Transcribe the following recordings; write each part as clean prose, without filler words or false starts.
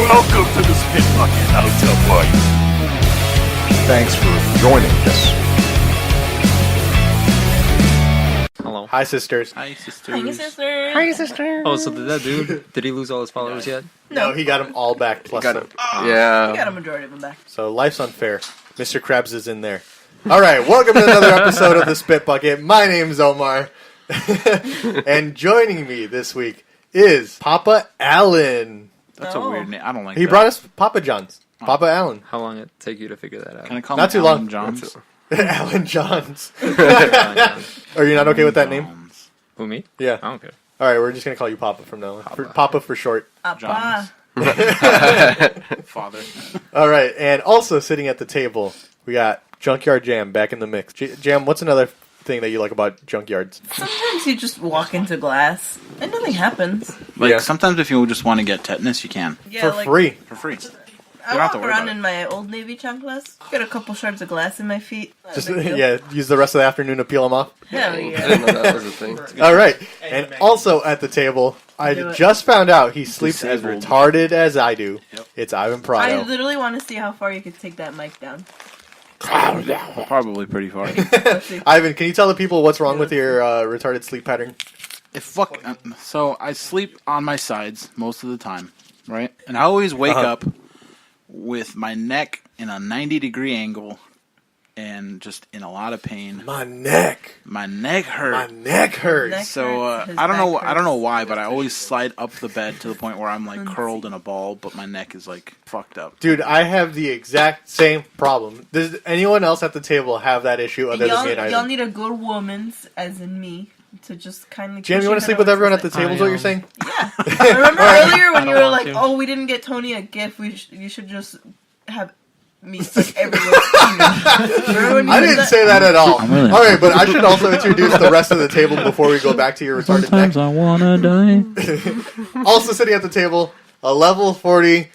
Welcome to the Spit Bucket. How's up, boy? Thanks for joining us. Hello. Hi, sisters. Hi, sisters. Hi, sister. Hi, sister. Oh, so did that dude, did he lose all his followers yet? No, he got them all back plus some. We Yeah. got a majority of them back. So life's unfair. Mr. Krabs is in there. All right, welcome to another episode of the Spit Bucket. My name's Omar, and joining me this week is Papa Allen. That's a weird name. I don't like He that. brought us Papa John's. Papa Allen. How long did it take you to figure that out? Can I call Not him too long. Alan Johns? Allen Johns. Are you not okay with that name? Johns. Who, me? Yeah. I don't care. All right, we're just going to call you Papa from now on. Papa for short. Appa. Father. All right, and also sitting at the table, we got Junkyard Jam back in the mix. Jam, what's another thing that you like about junkyards? Sometimes you just walk into glass and nothing happens. Like, Yeah. sometimes if you just want to get tetanus, you can. Yeah, For free. For free. I You don't have walk to worry around about it. in my Old Navy chanclas, get a couple shards of glass in my feet. Not a Just big deal. yeah, use the rest of the afternoon to peel them off. Hell I yeah. didn't know that was a thing. All right, and also at the table, I Do it. just found out he sleeps as Disabled. retarded as I do. Yep. It's Ivan I Prado. literally want to see how far you could take that mic down. Probably pretty far. Let's see. Ivan, can you tell the people what's wrong with your retarded sleep pattern? So I sleep on my sides most of the time, right? And I always wake up with my neck in a 90-degree angle and just in a lot of pain. My neck. My neck hurt. My neck hurts. Neck So hurts, his I don't know. back I don't know hurts. why, but I always slide up the bed to the point where I'm like curled in a ball, but my neck is like fucked up. Dude, I have the exact same problem. Does anyone else at the table have that issue other than me and Y'all Ivan? need a good woman's, as in me, to just kindly. Jam, push you want your to sleep head with over everyone to at the side. table is what you're saying? Yeah. Remember earlier when you were want like, to. "Oh, we didn't get Tony a gift. You should just have me suck everyone's penis." Remember when you I did didn't that? say that at all. I'm really- All right, but I should also introduce the rest of the table before we go back to your retarded neck. I wanna die. Also sitting at the table, a level 40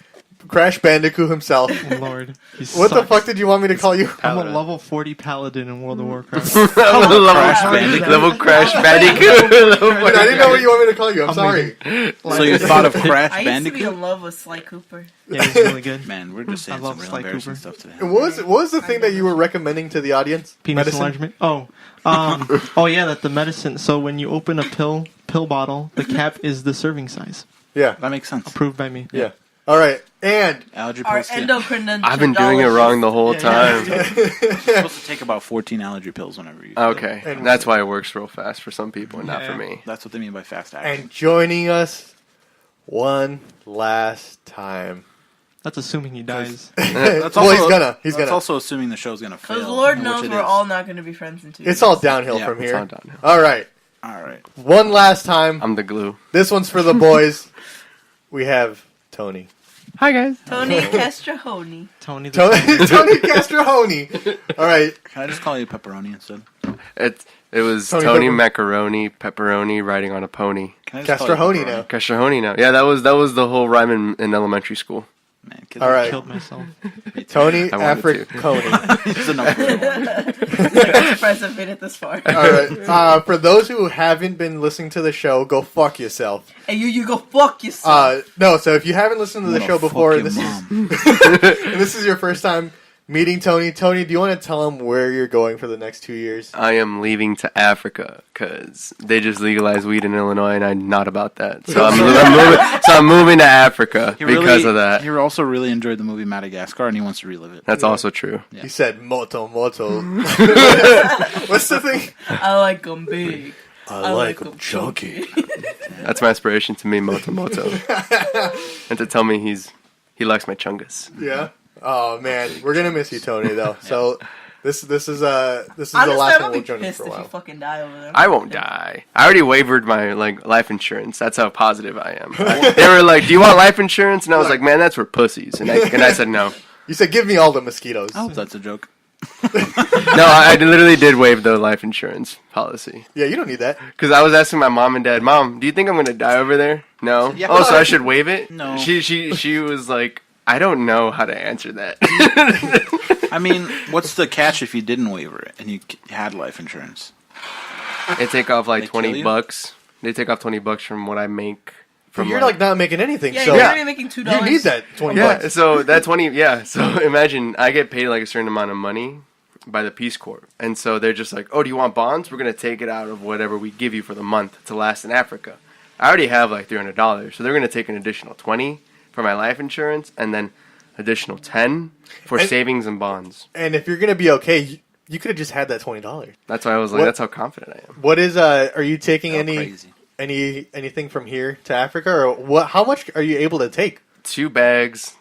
Crash Bandicoot himself. Lord. What the fuck did you want me to call you? I'm a level 40 paladin in World of Warcraft. Crash Bandicoot. Level Crash Bandicoot. Dude, I didn't know what you want me to call you. I'm sorry. So you thought of Crash I used to be in Bandicoot? love with Sly Cooper. Yeah, he's really good. Man, we're just saying I love some real Sly embarrassing Cooper. stuff today. And what was the thing that you were recommending to the audience? Penis Medicine? enlargement. Oh yeah, that the medicine. So when you open a pill bottle, the cap is the serving size. Yeah. That makes sense. Approved by me. Yeah. All right. And Allergy Our pills. endocrinologist. I've been doing it wrong the whole Yeah, time. You're supposed to take about 14 allergy pills whenever you. Okay, And- that's why it works real fast for some people and not for Yeah. me. That's what they mean by fast action. and joining us one last time. That's assuming he dies. That's Well, he's also- gonna. He's That's gonna. also assuming the show's gonna fail. Because Lord which knows it we're is. all not going to be friends in 2 years. It's all downhill Yeah, from It's here. all downhill. All right. All right. One last time. I'm the glue. This one's for the boys. We have Tony. Hi guys. Tony Castrahoni. Tony. The Tony Castrahoni. All right. Can I just call you pepperoni instead? It was Tony Tony Pepper- Macaroni, Pepperoni riding on a pony. Can I just call you Castrahoni pepperoni? now. Castrahoni now. Yeah, that was the whole rhyme in elementary school. Man, kids All are- right. killed myself. Tony I wanted to. Africoni. He's the number one. I'm surprised I've made it this far. All right. For those who haven't been listening to the show, go fuck yourself. And you go fuck yourself. No, so if you haven't listened to the I'm show gonna before, fuck and this your is mom. and this is your first time meeting Tony. Tony, do you want to tell him where you're going for the next 2 years? I am leaving to Africa because they just legalized weed in Illinois, and I'm not about that. So I'm moving to Africa He because really- of that. He also really enjoyed the movie Madagascar, and he wants to relive it. That's also true. Yeah. He said moto. What's the thing? I like them big. I like 'em chunky. That's my inspiration to me, Moto Moto, and to tell me he likes my chungus. Yeah. Oh man, we're gonna miss you, Tony. Though. So this is the Honestly, last I'm one gonna we'll be join you pissed for a if you while. fucking die over there. I won't die. I already wavered my life insurance. That's how positive I am. They were like, "Do you want life insurance?" And I was like, "Man, that's for pussies." And I said no. You said, "Give me all the mosquitoes." I hope that's a joke. No, I literally did waive the life insurance policy Yeah, you don't need that. because I was asking my mom and dad, "Mom, do you think I'm gonna die over there?" No. Yeah. Oh, so I should waive it? No. She was like, "I don't know how to answer that." I mean, what's the catch if you didn't waiver it and you had life insurance? They take off like They kill you? $20. They take off $20 from what I make From You're like not making anything. Yeah, so you're already making $2. you need that 20 yeah. bucks. So that 20. Yeah. So imagine I get paid like a certain amount of money by the Peace Corps, and so they're just like, oh, do you want bonds? We're gonna take it out of whatever we give you for the month to last in Africa. I already have like $300, so they're gonna take an additional 20 for my life insurance, and then additional 10 for savings and bonds. And if you're gonna be okay, you could have just had that $20. That's why I was like, What- that's how confident I am. What is Are you taking Crazy. anything from here to Africa, or what? How much are you able to take? 2 bags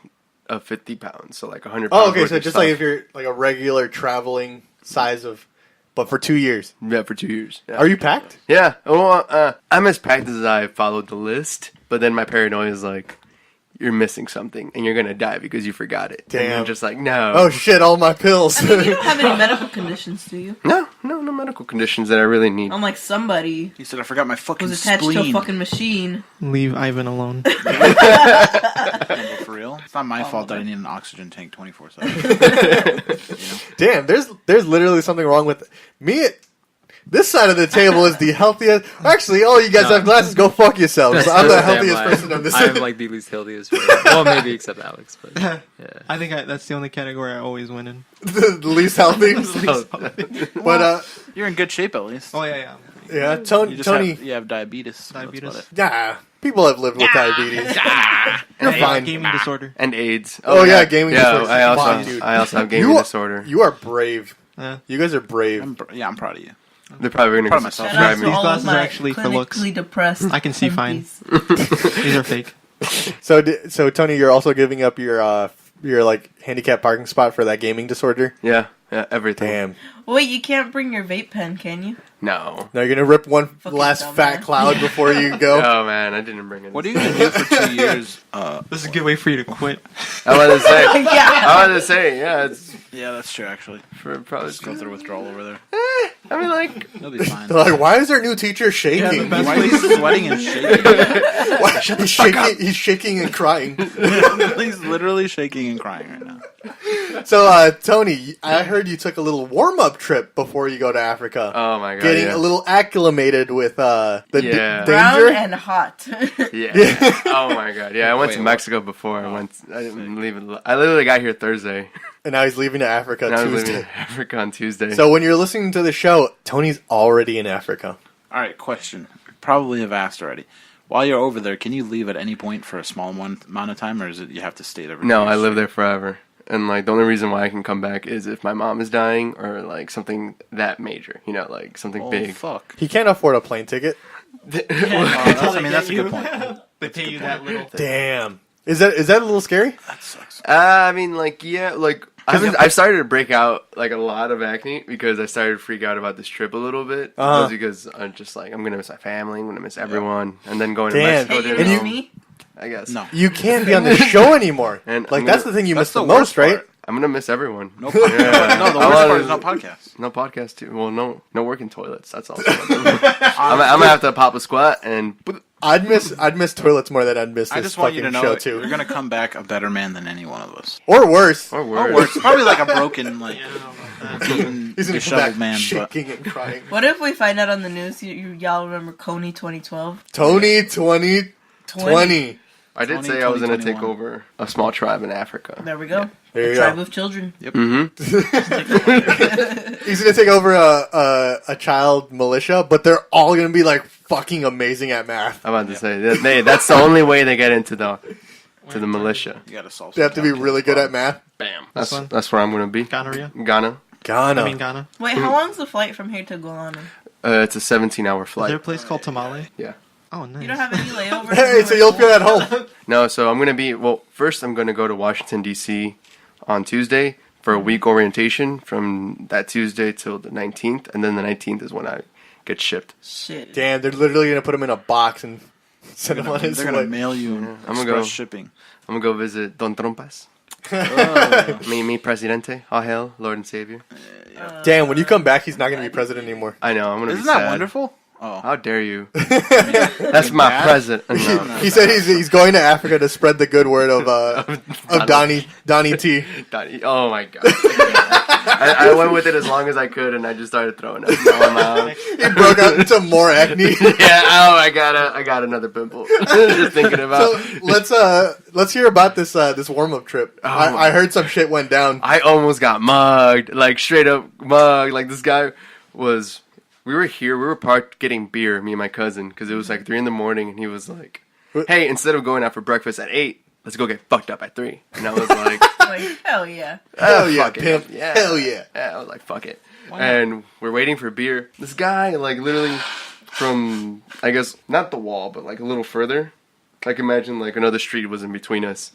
of 50 pounds, so like 100 pounds. Oh, okay. worth So of just stuff. like if you're like a regular traveling size of, but for 2 years. Yeah, for 2 years. Yeah. Are you packed? Yeah. Well, I'm as packed as I followed the list, but then my paranoia is like, you're missing something and you're gonna die because you forgot it. And Damn. I'm just like, no. Oh shit! All my pills. I mean, you don't have any medical conditions, do you? No medical conditions that I really need. Unlike somebody He said, "I forgot my fucking who's attached to a spleen." fucking machine. Leave Ivan alone. For real, it's not my fault that I need an oxygen tank 24/7. Damn, there's literally something wrong with me. This side of the table is the healthiest. Actually, all you guys No. have glasses. Go fuck yourselves. I'm the Damn healthiest lie. person on this. I'm like the least healthiest. Well, maybe except Alex, but yeah. I think that's the only category I always win in. the least healthy. But You're in good shape at least. Oh yeah. yeah, You Tony. just have, you have diabetes. Diabetes. That's about Yeah, people have lived with diabetes. You're fine. Gaming disorder. And AIDS. Oh, yeah, gaming disorder. I also, Fine, dude. I also have gaming You are- disorder. You are brave. Yeah. You guys are brave. it. I'm proud of you. They're probably going Proud to of myself. Shout out subscribe to me. These all glasses of are my actually for looks. clinically depressed. I can see fine. humpies. These are fake. So Tony, you're also giving up your like handicap parking spot for that gaming disorder. Yeah, everything. Damn. Wait, you can't bring your vape pen, can you? No. Now you're gonna rip one Fucking last dumb, fat man. cloud before you go. Oh man, I didn't bring it. What are you gonna do for 2 years? This is a good way for you to quit. I wanted to say. Yeah. I wanted to say. Yeah, it's Yeah, that's true. Actually, for probably. just go through withdrawal over there. I mean, like, You'll be fine. They're like, why is our new teacher shaking? Why is he sweating and shaking? Why- he's shaking. He's shaking and crying. He's literally shaking and crying right now. So, Tony, I heard you took a little warm-up trip before you go to Africa. oh my god, Getting yeah. a little acclimated with the Yeah. Brown danger. and hot. Yeah. Oh my god. Yeah, I went Wait, to what? Mexico before. I didn't leave it. I literally got here Thursday. And now he's leaving to Africa And I was leaving Tuesday. to Africa on Tuesday. So when you're listening to the show, Tony's already in Africa. All right, question. Probably have asked already. While you're over there, can you leave at any point for a small amount of time, or is it you have to stay there? no, I live there forever. And like the only reason why I can come back is if my mom is dying or like something that major, like something Oh big. fuck! He can't afford a plane ticket. That's a good point. They pay you that little thing. Damn. Is that a little scary? That sucks. I mean, like, yeah, like I've started to break out like a lot of acne because I started to freak out about this trip a little bit. Uh-huh. That's because I'm just like I'm gonna miss my family, I'm gonna miss everyone, and then going Damn. to Mexico. Hey, you didn't And miss know, me? I guess No, You can't be on the show anymore. And Like I'm that's gonna- the thing you miss that's the the most, worst right? part. I'm gonna miss everyone. no podcast. Yeah. No, the I worst wanna- part is no podcast. No podcast too. Well, no working toilets. That's all. I'm gonna have to pop a squat and. I'd miss toilets more than I'd miss I this just want you fucking to know show that too. you're gonna come back a better man than any one of us. Or worse. Or Or worse. worse, probably like a broken, like beaten, He's gonna come disheveled back man. But shaking and crying. What if we find out on the news, y'all remember Coney 2012? Tony 2020. I did 20, say I was gonna 20, take over a small tribe in Africa. There we go. There you Tribe go. of children. Mm-hmm. He's gonna take over a child militia, but they're all gonna be like fucking amazing at math. I'm about to say that's the only way they get into the militia. you gotta solve. They have to be really good at math. Bam. This one? That's where I'm gonna be. Gonorrhea. Ghana. Ghana. I mean Ghana. Wait, how long's the flight from here to Ghana? It's a 17-hour Is there a flight. place called Tamale? Yeah. Oh, nice. You don't have any layovers? Hey, so you'll feel at home. No, so I'm gonna be first I'm gonna go to Washington D.C. on Tuesday for a week orientation from that Tuesday till the 19th, and then the 19th is when I get shipped. Shit. Damn, they're literally gonna put him in a box and send him on They're his gonna way. mail you I'm gonna express go. shipping. I'm gonna go visit Don Trompas. Me Presidente. All hail, Lord and Savior. Damn, when you come back, he's not gonna be president anymore. I know. I'm gonna Isn't be that sad. wonderful? Oh, How dare you? That's my Dad? present. No. He said he's going to Africa to spread the good word of Donnie T. Donnie. Oh my god. I went with it as long as I could, and I just started throwing up. He broke out into more acne. Yeah. Oh, I got another pimple. Just thinking about. So let's hear about this warm up trip. I heard some shit went down. I almost got mugged, like straight up mugged. Like this guy was. We were parked getting beer, me and my cousin, because it was like 3 a.m, and he was like, "Hey, instead of going out for breakfast at 8, let's go get fucked up at 3." And I was like, Hell yeah. Hell yeah, fuck it. pimp. Yeah. Hell yeah. Yeah, I was like, fuck it. And we're waiting for beer. This guy, like, literally from, I guess, not the wall, but like a little further. Like, imagine like another street was in between us.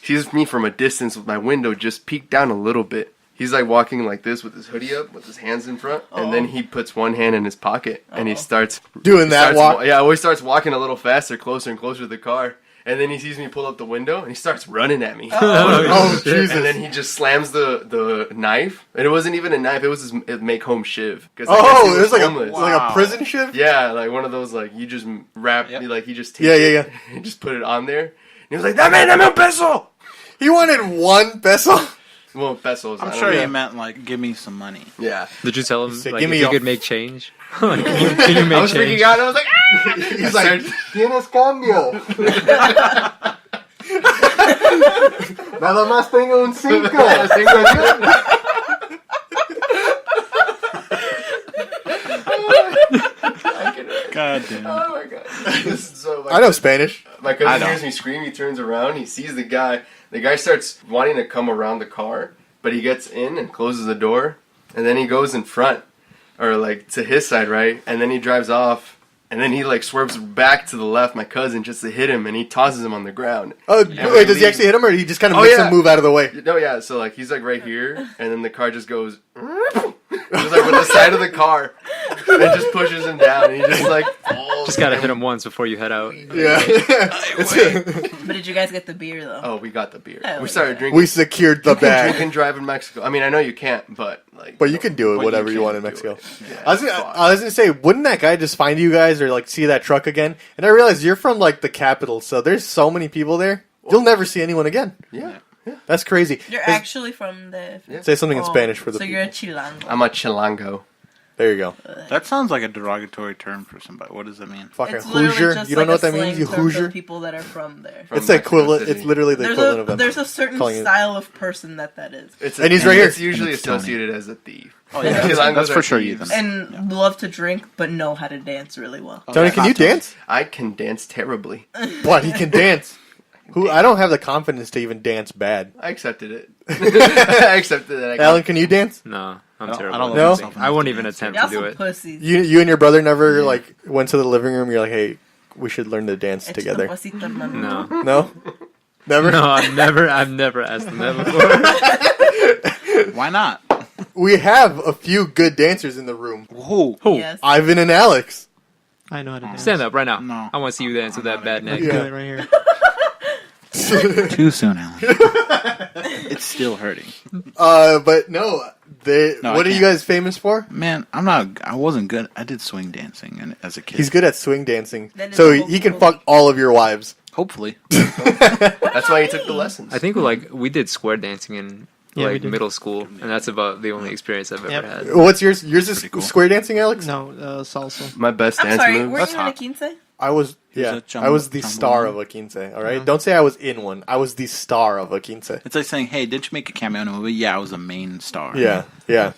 Sees me from a distance with my window just peeked down a little bit. He's like walking like this with his hoodie up, with his hands in front, and then he puts one hand in his pocket and he starts Doing that walk. Yeah, always starts walking a little faster, closer and closer to the car. And then he sees me pull up the window and he starts running at me. Oh, Jesus. And then he just slams the knife. And it wasn't even a knife; it was his make home shiv. It was like homeless. a prison shift. Yeah, like one of those like you just wrap, like he just takes Yeah. He just put it on there. And he was like, dame un peso. He wanted 1 peso. Well, pesos. I'm sure he meant like, give me some money. Yeah. Did you tell him said, like, "Give me if you your-" could make change? Like, can you make I was change? freaking out. I was like, ah! He's like, tienes cambio. Nada más tengo un 5. God damn. Oh my god. This is so I know Spanish. My I cousin know. hears me scream, he turns around, he sees the guy. The guy starts wanting to come around the car, but he gets in and closes the door, and then he goes in front, or like to his side, right? And then he drives off, and then he like swerves back to the left, my cousin, just to hit him, and he tosses him on the ground. Oh, we wait, does he leave. actually hit him, or he just kind of Oh, makes yeah. him move out of the way? No, yeah, so like he's like right here, and then the car just goes, just like with the side of the car, and just pushes him down, and he just like falls. Just gotta hit him once before you head out. Yeah. But did you guys get the beer though? Oh, we got the beer. Hell We started yeah. drinking. We secured the You can drink bag. and drive in Mexico. I mean, I know you can't, but like. But you can do it but whatever you can want in do Mexico. it. Yeah, I was gonna say, wouldn't that guy just find you guys or like see that truck again? And I realized you're from like the capital, so there's so many people there. You'll never see anyone again. Yeah. That's crazy. You're 'Cause- actually from the. Say something in Oh, Spanish for the So people. you're a chilango. I'm a chilango. There you go. That sounds like a derogatory term for somebody. What does that mean? Fucking It's literally Hoosier. just You don't like know what a that means? slang You term for Hoosier. people that are from there. From It's the Mexico equivalent. City. It's literally the equivalent of There's him. a certain calling it- style of person that is. It's And he's right here. It's usually And it's Tony. associated as a thief. Oh yeah, Chilangos that's are for sure. thieves. Ethan. And love to drink, but know how to dance really well. Tony, can you dance? I can dance terribly. What? He can dance. Who? I don't have the confidence to even dance bad. I accepted it. I accepted that. Alan, can you dance? No, I'm I don't terrible. love No? myself. I won't even attempt Y'all to do some it. pussies. You and your brother never like went to the living room. You're like, hey, we should learn to dance together. Pasito, hermano. No, No, never. no, I've never asked them that before. Why not? We have a few good dancers in the room. Who? Yes. Ivan and Alex. I know how to dance. Stand up right now. No. I want to see you dance with that bad neck. Yeah. Do it right here. Too soon, Alan. It's still hurting. But no, they. No, what I are you can't. guys famous for? Man, I wasn't good. I did swing dancing as a kid. He's good at swing dancing, That is so a he can whole- fuck all of your wives. Hopefully. That's why he took the lessons. I think we did square dancing in Yeah, we like did. middle school, and that's about the only experience I've Yep. ever had. What's yours? Yours is Pretty cool. square dancing, Alex. No, salsa. My best I'm dance sorry, moves. were That's you in a hot. quince? I was. He was Yeah, a jumbo- I was the jumbo star man. of a quince. All right? Don't say I was in one. I was the star of a quince. It's like saying, "Hey, did you make a cameo in a movie?" Yeah, I was a main star. Yeah, yeah.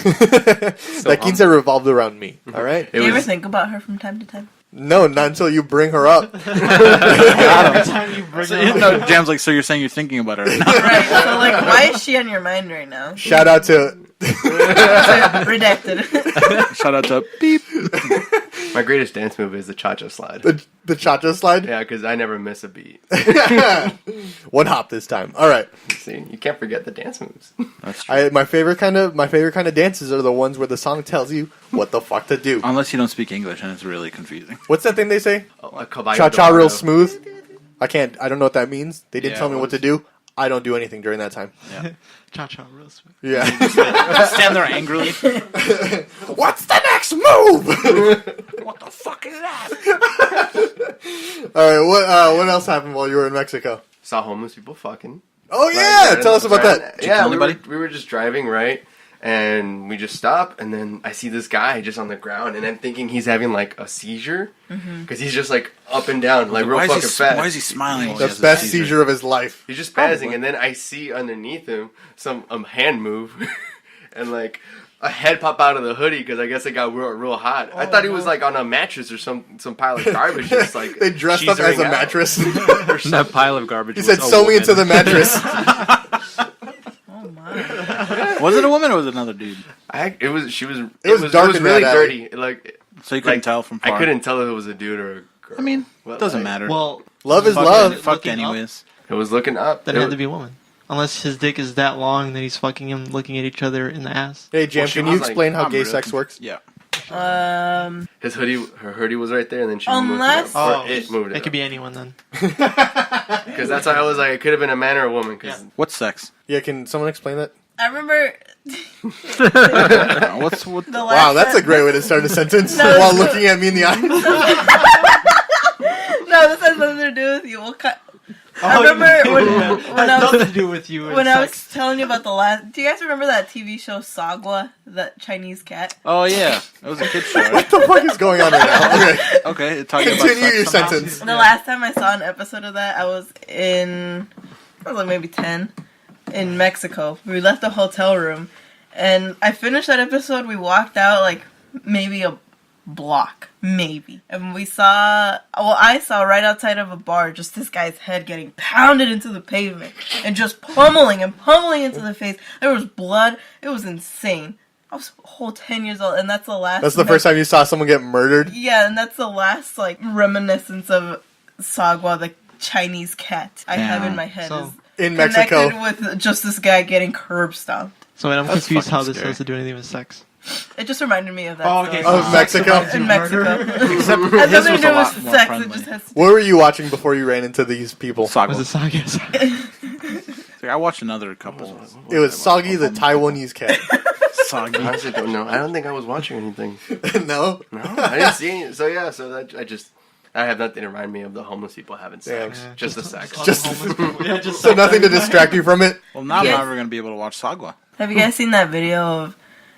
That quince revolved around me. All right. It Do you ever was think about her from time to time? No, not until you bring her up. Every time you bring So, it up, no, Jam's like, so you're saying you're thinking about her right now? Right. So like, why is she on your mind right now? Shout out to. Redacted. Shout out to Beep. my greatest dance move is the cha-cha slide. The cha-cha slide. Yeah, because I never miss a beat. One hop this time. All right. See, you can't forget the dance moves. That's true. My favorite kind of dances are the ones where the song tells you what the fuck to do. Unless you don't speak English, and it's really confusing. What's that thing they say? A caballo Cha-cha real dorado. smooth. I don't know what that means. They didn't Yeah, tell me what what to is- do. I don't do anything during that time. cha-cha real smooth. Yeah. Stand there angrily. What's the next Max, move! What the fuck is that? All right, what else happened while you were in Mexico? Saw homeless people fucking. Oh yeah, Right, tell us about that. Did you kill we anybody? were just driving, right? And we just stop, and then I see this guy just on the ground, and I'm thinking he's having like a seizure because he's just like up and down, like real fucking fast. Why is he smiling? while he The has a best seizure of his life. He's just spazzing, and then I see underneath him some hand move, and like a head pop out of the hoodie because I guess it got real hot. I thought he was like on a mattress or some pile of garbage, just like They dressed up as a cheesering out. mattress. That pile of garbage. He was said, a "Sew me woman." into the mattress." Oh my. Was it a woman or was it another dude? It was dark in really that alley. dirty. Like So you couldn't Like, tell from far. I couldn't tell if it was a dude or a girl. I mean, Well, it doesn't like, matter. Well, Love is Fuck love. Fuck looking up, anyways. It was looking up. then it had to be a woman. Unless his dick is that long that he's fucking him looking at each other in the ass. Hey, Jam, Well, she can you was like, explain how I'm gay really sex works? Yeah. Her hoodie was right there, and then she Unless- moved it up. Or it moved It it could be anyone then. because that's why I was like, it could have been a man or a woman. Cause Yeah. What's sex? Yeah, can someone explain that? I remember What's what? the last. Wow, that's a great way to start a sentence No, while no. looking at me in the eye. No, this has nothing to do with you. We'll cut. Oh, I remember when Has I nothing was to do with you. when I was telling you about the last. Do you guys remember that TV show Sagwa, that Chinese cat? Oh yeah, it was a kid's show. Right? What the fuck is going on right now? Okay, Okay, talking about continue sex your somehow? sentence. The last time I saw an episode of that, I was like maybe 10, in Mexico. We left the hotel room, and I finished that episode. We walked out like maybe a block, maybe, and I saw right outside of a bar just this guy's head getting pounded into the pavement and just pummeling into the face. There was blood. It was insane. I was a whole 10 years old, and that's the last. That's the first time you saw someone get murdered. Yeah, and that's the last like reminiscence of Sagwa, the Chinese cat I have in my head. So- is In connected Mexico. with just this guy getting curb stomped. So wait, I'm That's confused how fucking this scary. has to do anything with sex. It just reminded me of that. Oh, okay. story. Of Mexico? In Mexico. Except It has his nothing was to a do lot with more sex. friendly. It just has to. What were you watching before you ran into these people? Was it Sagwa. Saga? Like, I watched another couple. It was Soggy the Taiwanese cat. I Soggy. honestly don't know. I don't think I was watching anything. No? No, I didn't see any. So yeah, I have nothing to remind me of the homeless people having sex. Yeah. Just the sex. Just- yeah, just So nothing to distract you from it? Well, now Yes. I'm never gonna be able to watch Sagwa. Have you guys seen that video of?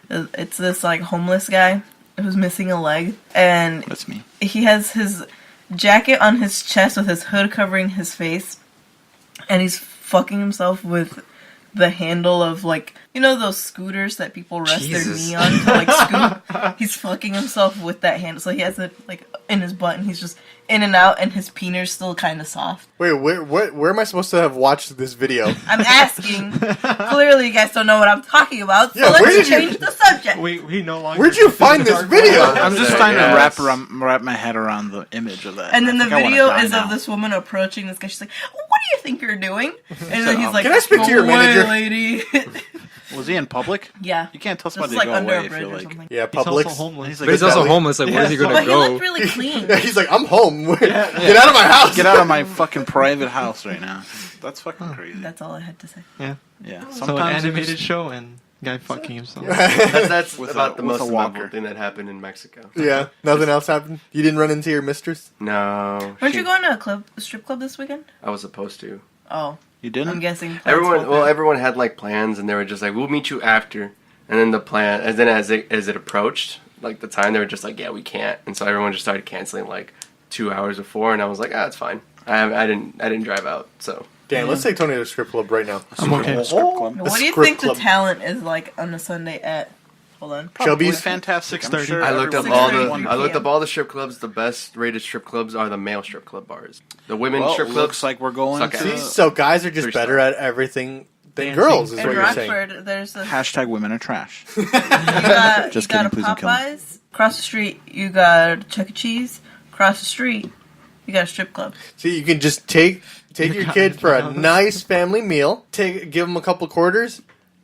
It's this like homeless guy who's missing a leg, and That's me. he has his jacket on his chest with his hood covering his face, and he's fucking himself with the handle of like those scooters that people rest Jesus. their knee on to like scoot. He's fucking himself with that handle, so he has it like in his butt, and he's just in and out, and his peener's still kind of soft. Wait, where am I supposed to have watched this video? I'm asking. Clearly, you guys don't know what I'm talking about, so Yeah, where let's did you- change the subject. We no longer. Where'd you find this video? I'm just Yeah, trying to yes. wrap my head around the image of that. And then I the think I wanna video die is now. of this woman approaching this guy. She's like, "What do you think you're doing?" And then he's like, Can I speak to "Go your away, manager?" lady?" Was he in public? Yeah. You can't tell This is somebody like to go under away a if bridge you're or like. something. Yeah, He's Publix. also homeless. He's But he's also Belly. homeless. Like, where's he But gonna he go? looked really clean. Yeah, he's like, I'm home. Get out of my house. Get out of my fucking private house right now. That's fucking crazy. That's all I had to say. Yeah. So an Sometimes you animated just- show and guy fucking himself. That's With about a- the with most a walker. memorable thing that happened in Mexico. Yeah, nothing else happened? You didn't run into your mistress? No. Weren't you going to a strip club this weekend? I was supposed to. Oh, You I'm didn't? guessing. Everyone had like plans, and they were just like, "We'll meet you after." And then as it approached, like the time, they were just like, "Yeah, we can't." And so everyone just started canceling like 2 hours before, and I was like, "Ah, it's fine." I didn't drive out, so. Damn, let's take Tony to the strip club right now. I'm okay. Strip club. What do you script think club. the talent is like on a Sunday at? Hold on. Probably Chubby's? fantastic. I'm 6:30. sure I looked up everyone- all the strip clubs. The best rated strip clubs are the male strip club bars. The women Well, strip clubs. looks like we're going Suck to ass. See, so guys are just There's better some- at everything than Dancing. girls, is In what you're saying. Rockford, there's a hashtag women are trash. you got Just you got kidding, a please don't kill me. Popeyes. Across the street, you got Chuck E. Cheese. Across the street, you got a strip club. See, you can just take your kid for a nice family meal, give him a couple quarters,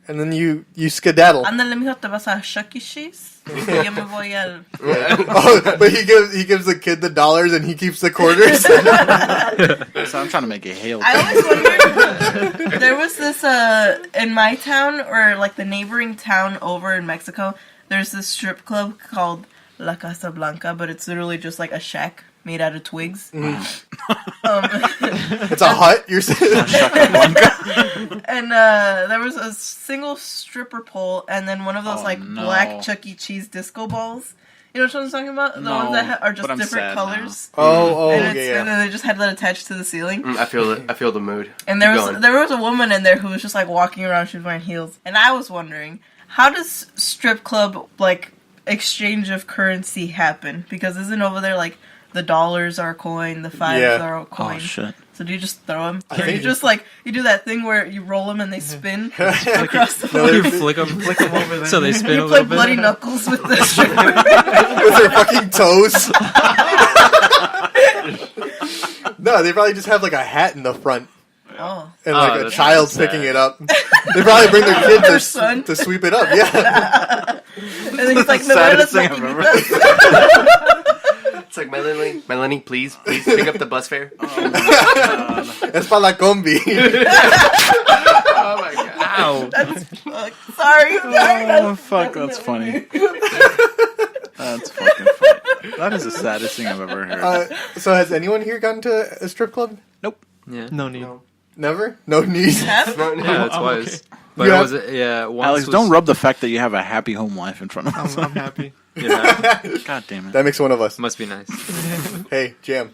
and then you skedaddle. Ándale, mijo, te vas a Chuck E. Cheese. Yo me voy al. Oh, but he gives the kid the dollars and he keeps the quarters. So I'm trying to make a hail. I always wondered. There was this in my town or like the neighboring town over in Mexico. There's this strip club called La Casa Blanca, but it's literally just like a shack made out of twigs. It's a hut. You're saying? And there was a single stripper pole, and then one of those no. black Chuck E. Cheese disco balls. You know what I'm talking about? The ones that are just but I'm different sad colors. Oh, And yeah. then they just had that attached to the ceiling. I feel it. I feel the mood. And Keep there going. was a woman in there who was just like walking around. She was wearing heels, and I was wondering, how does strip club exchange of currency happen? Because isn't over there like the dollars are a coin, the fives are a coin. Oh shit. So do you just throw them? Or think- you just you do that thing where you roll them and they spin across the floor? You flick them over there. So they spin You a play little bit. bloody knuckles with the stripper. With their fucking toes. No, they probably just have like a hat in the front Oh. and like a that's child sad. picking it up. They probably bring their Their kid son. to sweep it up. Yeah. And then he's like, "Me Saddest duele thing las I've ever maquinitas." It's like, my Lenny, please pick up the bus fare. Es para la combi. Oh my god. Ow. Sorry. Oh fuck, that's funny. That's fucking funny. That is the saddest thing I've ever heard. So has anyone here gone to a strip club? Yeah. No need. Never? No knees? No, no. Yeah, I'm twice. okay. But Yeah. it was once Alex, was, don't rub the fact that you have a happy home life in front of us. I'm happy. Yeah, God damn it. That makes one of us. must be nice. Hey, Jam.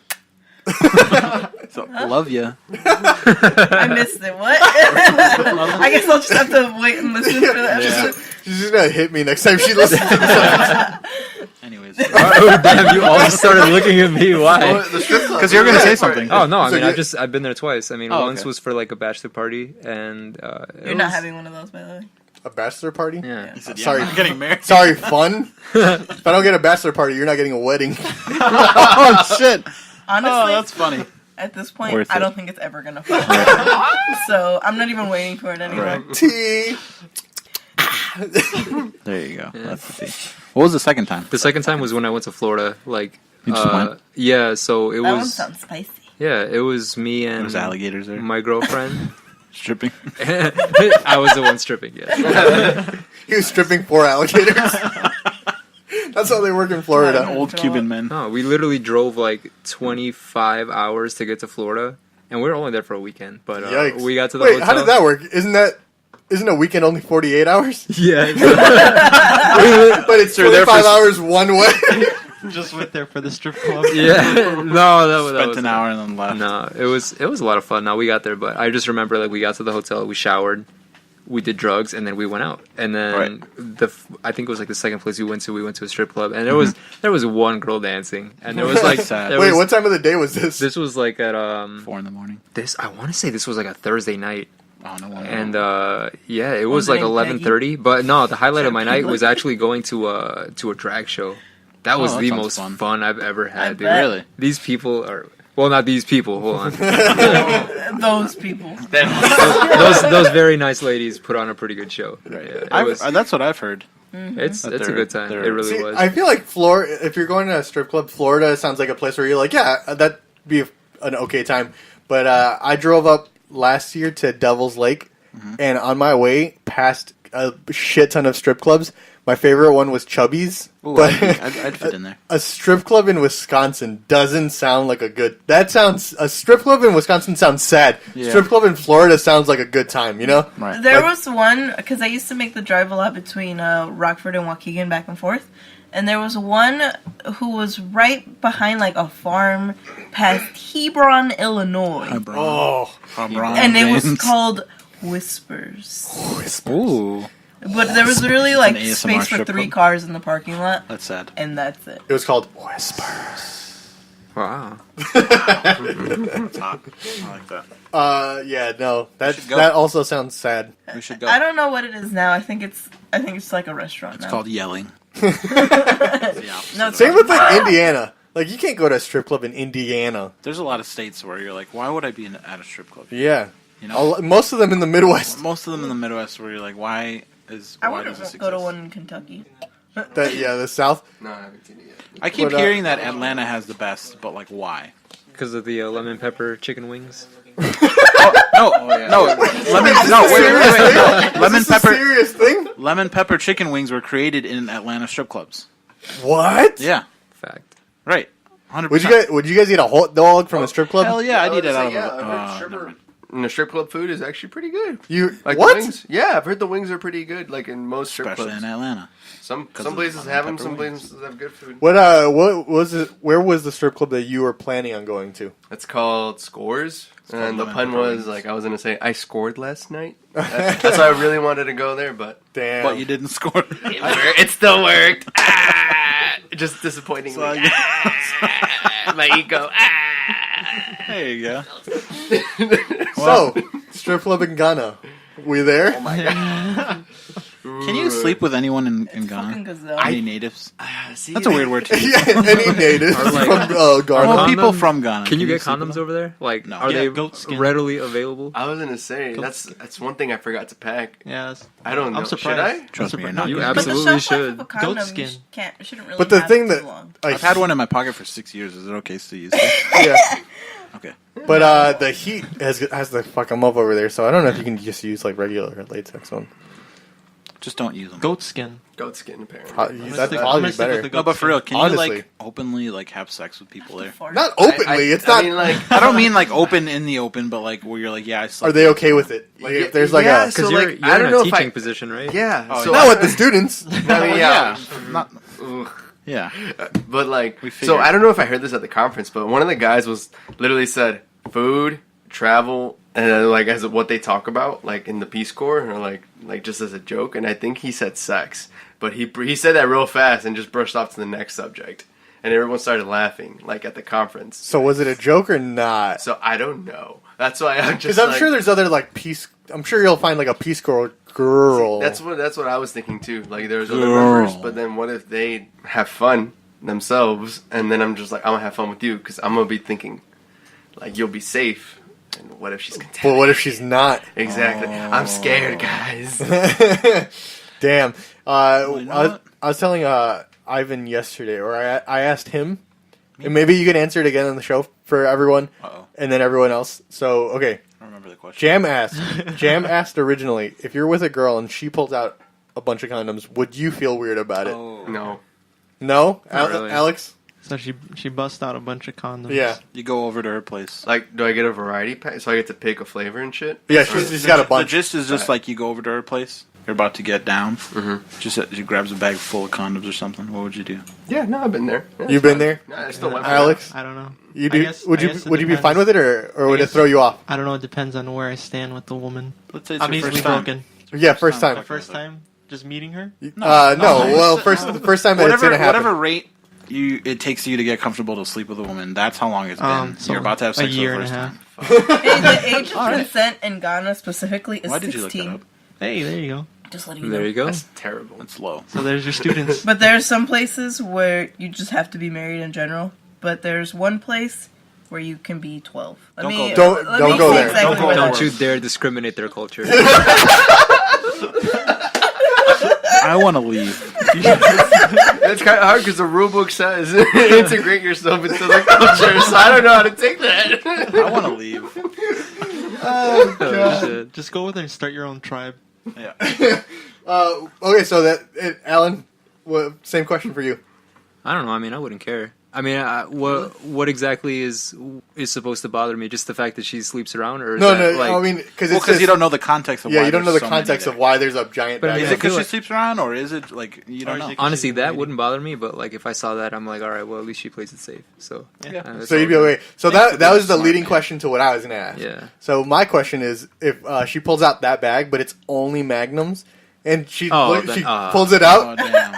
So, love you. I missed it. What? I guess I'll just have to wait and listen for that episode. She's just gonna hit me next time she listens to this. Anyways. Oh damn! You all started looking at me. Why? The strip club. Because you're going to say something. Oh no! I So mean, you- I've been there twice. I mean, Oh, once okay. was for like a bachelor party, and You're not having one of those, by the way. A bachelor party? Yeah. He said, Sorry. I'm getting married. Sorry, fun? If I don't get a bachelor party, you're not getting a wedding. Oh, shit. Honestly, Oh, that's funny. at this point, Worth I it. don't think it's ever gonna fall. So I'm not even waiting for it anymore. Right. T. There you go. That's the thing. What was the second time? The second time was when I went to Florida. Like, You just went? yeah. So it That one was. sounds spicy. Yeah, it was me There and was alligators there. my girlfriend. Stripping. I was the one stripping. Yeah. He was stripping 4 alligators. That's how they work in Florida. Old Cuban men. No, we literally drove like 25 hours to get to Florida, and we were only there for a weekend. But Yikes. we got to the Wait, hotel. how did that work? Isn't a weekend only 48 hours? Yeah. But it's You're there 25 for- hours one way. Just went there for the strip club. Yeah. No, that Spent was an hour and then left. No, it was a lot of fun. Now we got there, but I just remember like we got to the hotel, we showered, we did drugs, and then we went out. And then I think it was like the second place we went to a strip club, and there was one girl dancing, and there was like Sad. there Wait, was- what time of the day was this? This was like at 4 in the morning. this I want to say this was like a Thursday night. Oh, no wonder. And yeah, it was like it 11:30. But no, the highlight of my night was actually going to a drag show. That was that the sounds most fun. fun I've ever had, dude. bet. Really? These people are not these people. Hold on, Those people. those very nice ladies put on a pretty good show. Yeah, it was, That's what I've heard. it's that a they're- good time. It they're- really See, was. I feel like Florida, if you're going to a strip club, Florida sounds like a place where you're like, yeah, that'd be an okay time. But I drove up last year to Devil's Lake, and on my way past a shit ton of strip clubs, my favorite one was Chubby's. Ooh, But I'd fit in there. a strip club in Wisconsin doesn't sound like a good. A strip club in Wisconsin sounds sad. Yeah. Strip club in Florida sounds like a good time. You know? Right. There Like- was one, because I used to make the drive a lot between Rockford and Waukegan back and forth. And there was one who was right behind like a farm past Hebron, Illinois. Oh, And it was called Whispers. Ooh, But there was literally like ASMR space for strip 3 club. cars in the parking lot. that's sad. And that's it. it was called Whispers. Wow. I like that. Yeah, no, that should go. that also sounds sad. We should go. I don't know what it is now. I think it's like a restaurant It's now. called yelling. No, it's Same with like Indiana. Like you can't go to a strip club in Indiana. There's a lot of states where you're like, why would I be at a strip club? Yeah, You know, most of them in the Midwest. most of them in the Midwest where you're like, why I does wouldn't this go to exist? one in Kentucky. The South. No, I haven't seen it yet. I keep But, hearing that Atlanta has the best, but like, why? Because of the lemon pepper chicken wings. No, no, lemon. No, wait. No. Is this a serious thing? Lemon pepper chicken wings were created in Atlanta strip clubs. What? Yeah, Fact. right. 100%. Would you guys eat a hot dog from a strip club? Hell yeah, I'd eat it out of Yeah, a. I've heard stripper. And the strip club food is actually pretty good. You Like what? The wings. Yeah, I've heard the wings are pretty good. Like in most strip Especially clubs. in Atlanta. Some of places the have them. pepper Some wings. places have good food. What was it? Where was the strip club that you were planning on going to? It's called Scores. called And the Lemon pun Pepper was Wings. like I was gonna say I scored last night. That's why I really wanted to go there, but Damn. But you didn't score. it still worked. Just disappointing. So I My ego. There you go. So, strip club in Ghana. We there? Oh my god. Can you sleep with anyone in Fucking Ghana? gazelle. Any natives? See, That's a weird word to use. Yeah, any native Or like- from Well, Ghana. people Condom? from Ghana. Can you get sleep with condoms them? over there? Like, No. are Yeah, they goat skin. readily available? I was gonna say that's one thing I forgot to pack. Yeah, I don't know. I'm Should surprised. I? Trust me, you're not. You gonna- But the absolutely shelf life should. of a condom, Goat you skin. shouldn't really But the have thing it that too long. I've had one in my pocket for 6 years. Is it okay to use it? Yeah. Okay. But the heat has to fuck them up over there, so I don't know if you can just use like regular latex one. Just don't use them. Goat skin. Goat skin apparently. That's I'm probably gonna stick better. with the No, goat but for real, skin. can Honestly. you like openly like have sex with people there? Fart. Not openly. It's not. I mean, like, I don't mean like open in the open, but like where you're like, yeah, I slept Are they okay with it? Like if there's like Yeah, a so, Because like, you're I don't in know a if I- teaching position, right? yeah. Oh, so not with the students. I mean, Well, yeah. not. Ugh. Yeah. But like, We so figured. I don't know if I heard this at the conference, but one of the guys was literally said food, travel, and then, like as what they talk about, like in the Peace Corps, or like just as a joke. And I think he said sex, but he said that real fast and just brushed off to the next subject, and everyone started laughing like at the conference. So was it a joke or not? So I don't know. That's why I'm just. Because I'm like, sure there's other like peace. I'm sure you'll find like a Peace Corps girl. That's what I was thinking too. Like there's other Girl. members, but then what if they have fun themselves, and then I'm just like I'm gonna have fun with you because I'm gonna be thinking like you'll be safe, and what if she's But contaminated? what if she's not? Exactly. I'm scared, guys. Damn. Well, you know what? I was telling Ivan yesterday, or I asked him, and maybe you can answer it again on the show for everyone, Uh-oh. and then everyone else. So okay, I don't remember the question. Jam asked originally if you're with a girl and she pulls out a bunch of condoms, would you feel weird about it? Oh. No. No, Not really. Alex. So she bust out a bunch of condoms. Yeah, You go over to her place. Like, do I get a variety pack so I get to pick a flavor and shit? yeah. She's got a The bunch. gist is just like you go over to her place. You're about to get down. Mm-hmm. Just she grabs a bag full of condoms or something. What would you do? Yeah, no, I've been there. Yeah, You've it's been fine. there, No, I still went for Alex. I don't know. You I do? guess- would I you guess it would you be depends. fine with it, or would it guess- throw you off? I don't know. It depends on where I stand with the woman. Let's say it's I'm your easily first time. broken. Yeah, first time. Okay. First time, just meeting her. No, no, well, it's- the first time that it's Whatever gonna happen. whatever rate it takes you to get comfortable to sleep with a woman, that's how long it's been. So You're about to have sex a year for the and a first half. time. Hey, the age of All right. consent in Ghana specifically is Why did you look 16. that up? Hey, there you go. Just letting you There know. you go. That's terrible. It's low. So there's your students. But there's some places where you just have to be married in general. But there's one place where you can be 12. Let Don't me, go- Don't- let don't me go see there. exactly Don't go where there. that Don't you is. dare discriminate their culture. I want to leave. That's kind of hard because the rule book says integrate yourself into the culture, so I don't know how to take that. I want to leave. Oh, shit. Just go with her and start your own tribe. Yeah. Okay, so Alan, same question for you. I don't know. I mean, I wouldn't care. I mean, what exactly is supposed to bother me? Just the fact that she sleeps around, or is No, that, no, like, I mean, because Well, because you don't know the context of Yeah, why you don't know the there's so many context there. of why there's a giant But I bag. mean, Is it I feel because she like- sleeps around, or is it like you don't Or is know? it- honestly, she's that lady. wouldn't bother me. But like, if I saw that, I'm like, all right, well, at least she plays it safe. So Yeah. that's So you'd be all good. okay. So Thanks for that being was the smart, leading man. question to what I was going to ask. Yeah. So my question is, if she pulls out that bag, but it's only Magnums, and she Oh, she then, pulls it Oh out, damn!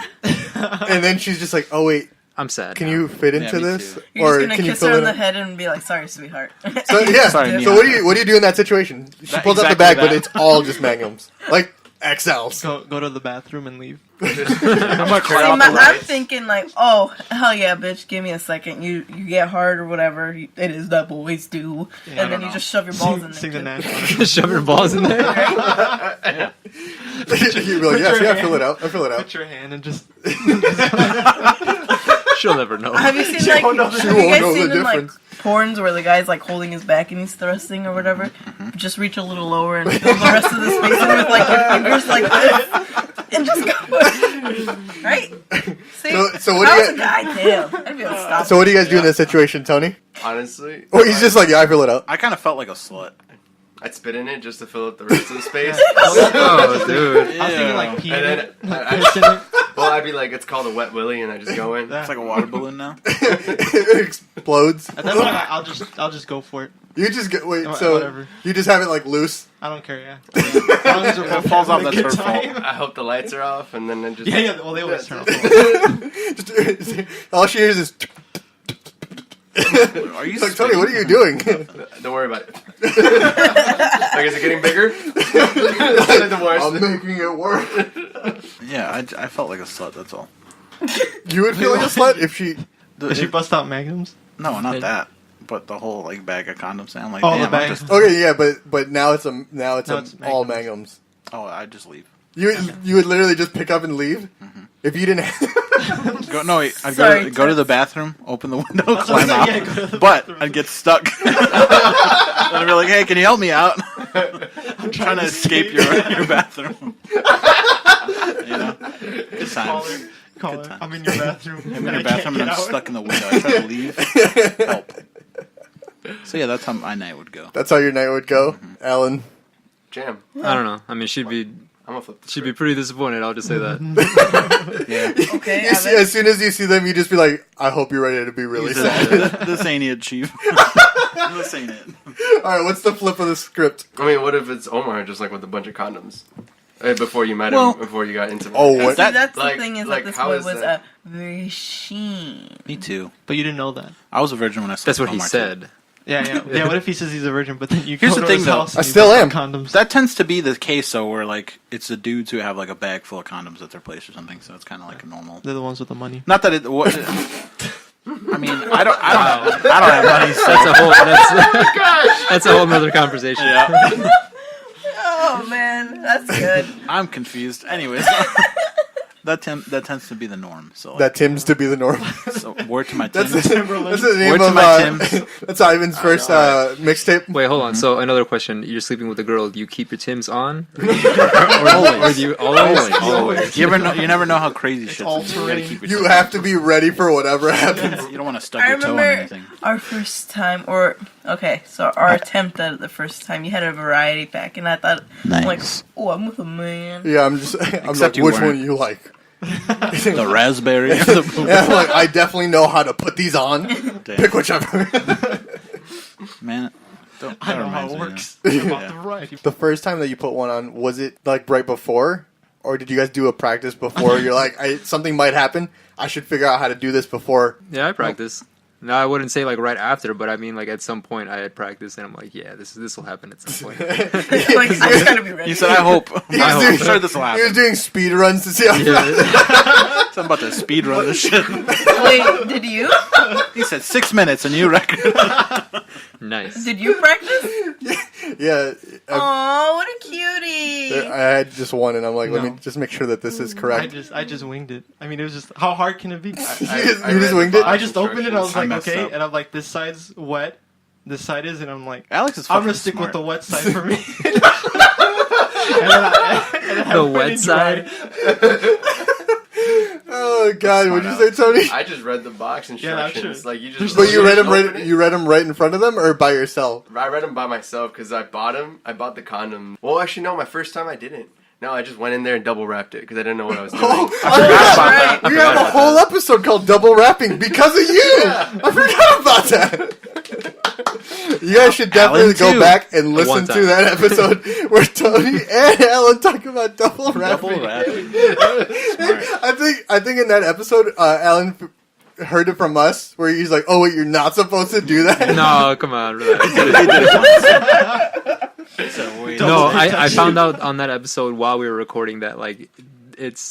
and then she's just like, "Oh wait, I'm sad. can you fit into me this?" too. You're Or just gonna can you kiss fill her it in the up? head and be like, "Sorry, sweetheart." So yeah. Sorry, so Mia. what do you do in that situation? She That- pulls out the exactly bag, but that. it's all just Magnums, like XLs. Go to the bathroom and leave. I'm gonna clear See, out the I'm lights. thinking like, "Oh, hell yeah, bitch! Give me a second. You get hard or whatever. It is that boys do." Yeah, and I then don't you know. just shove your balls in there. Sing the too. national. Shove your balls in there. You'd be like, "Yes, yeah, fill it out. I fill it out." Put your hand and just. She'll never know. Have you seen like? won't know Have the- you she won't guys know seen the in like difference. porns where the guy's like holding his back and he's thrusting or whatever? Just reach a little lower and fill the rest of the space in with like your fingers like this. and just go. Right? See? So what if do I was you a guy, damn. I'd be able to stop. So what do you guys do in this situation, Tony? Honestly, Or he's just like, yeah, I fill it up. I kind of felt like a slut. I'd spit in it just to fill up the rest of the space. Oh, dude. I was thinking like pee in And it, then piss in it. well, I'd be like, it's called a wet willy, and I just go in. It's like a water balloon now. It explodes. At that point, I'll just go for it. You just get wait. Wha- So whatever. you just have it like loose. I don't care. Yeah. As long as If it falls off, that's her fault. I hope the lights are off, and then I just Yeah. Well, they always turn off. Just- all she hears is. Are you He's like, Tony, what are you doing? don't worry about it. Like, is it getting bigger? Like the worst. I'm making it work. Yeah, I felt like a slut. That's all. You would feel like a slut if she. Did she bust out magnums? No, not that. But the whole like bag of condoms. I'm like, Oh, the damn, I'm bag. just. Okay, yeah, but now it's No, it's all Magnums. magnums. Oh, I just leave. You would literally just pick up and leave if you didn't. Go no, wait. I'd Sorry, go to the bathroom, open the window, climb out, Yeah, go to the but bathroom. I'd get stuck. And I'd be like, "Hey, can you help me out? I'm trying to escape your bathroom." You know, good times. Call Good her. times. I'm in your bathroom. I'm in I your can't bathroom and get I'm out. stuck in the window. I try to leave. Help. So yeah, that's how my night would go. That's how your night would go, Alan. Jam. I don't know. I mean, she'd be I'm gonna flip the she'd be script. pretty disappointed. I'll just say that. Yeah. Okay, You see, as soon as you see them, you just be like, "I hope you're ready to be really sad." This ain't it, Chief. This ain't it. All right, what's the flip of the script? I mean, what if it's Omar just like with a bunch of condoms? Before you met Well- him, before you got into Oh, See, what? that's like- the thing is like, that this how boy is was that? a virgin. Me too. But you didn't know that. I was a virgin when I saw That's what he Omar, too. said. Yeah. What if he says he's a virgin, but then you Here's go the to thing, his though. house I and you still put am. condoms. That tends to be the case, though, where like it's the dudes who have like a bag full of condoms at their place or something. So it's kind of like a normal. They're the ones with the money. Not that it. What, I mean, I don't have money. So That's a whole nother conversation. yeah, Oh man, that's good. I'm confused. Anyways, that tends to be the norm. So, like, That Tim's to be the norm. so word to my That's Tim. the name Word to of my Tims. that's Ivan's first mixtape. Wait, hold on. So another question: you're sleeping with a girl. Do you keep your Tims on, or do you always? You never know how crazy shit's. You gotta all-terrain. keep your You Tims have to be ready for whatever happens. on. You don't want to stub I your toe on remember anything. our first time, our attempt at it the first time. You had a variety pack, and I thought, I'm like, Nice. oh, I'm with a man. Yeah, I'm like, Except you which weren't. one you like? The raspberry. Or the blueberry. Yeah, I'm like, I definitely know how to put these on. Damn. Pick whichever. Man, don't, I that know how reminds it me, works. yeah. About the variety. The first time that you put one on, was it like right before? Or did you guys do a practice before? You're like, something might happen. I should figure out how to do this before. Yeah, I practice. No, I wouldn't say like right after, but I mean like at some point I had practiced, and I'm like, yeah, this will happen at some point. Like, I just gotta be ready. He said, "I hope. I'm sure this will He was happen." doing speed runs to see how Yeah. I'm about to speed run this shit. Wait, did you? He said 6 minutes, a new record. Nice. Did you practice? Yeah. Oh, what a cutie! I had just one, and I'm like, let No. me just make sure that this is correct. I just winged it. I mean, it was just how hard can it be? You just read winged the it? box I just opened it. I was instructions. I like, messed okay, up. and I'm like, this side's wet. This side is, and I'm like, Alex is I'm fucking gonna stick smart. with the wet side for me. and then I The put wet it dry. side? Oh God! What'd you say, Tony? I just read the box Yeah, instructions. sure. Like you just. But you read them open right. it. You read them right in front of them, or by yourself? I read them by myself because I bought them. I bought the condom. Well, actually, no. My first time I didn't. No, I just went in there and double wrapped it because I didn't know what I was doing. Oh, That's I right. forgot. We have a whole episode called "Double Wrapping" because of you. I forgot about that. You guys should definitely Alan, go too. back and listen One to time. that episode where Tony and Alan talk about double wrapping. Double rapping. I think in that episode, Alan heard it from us where he's like, "Oh wait, you're not supposed to do that." No, come on. Relax. No, No, I found out on that episode while we were recording that like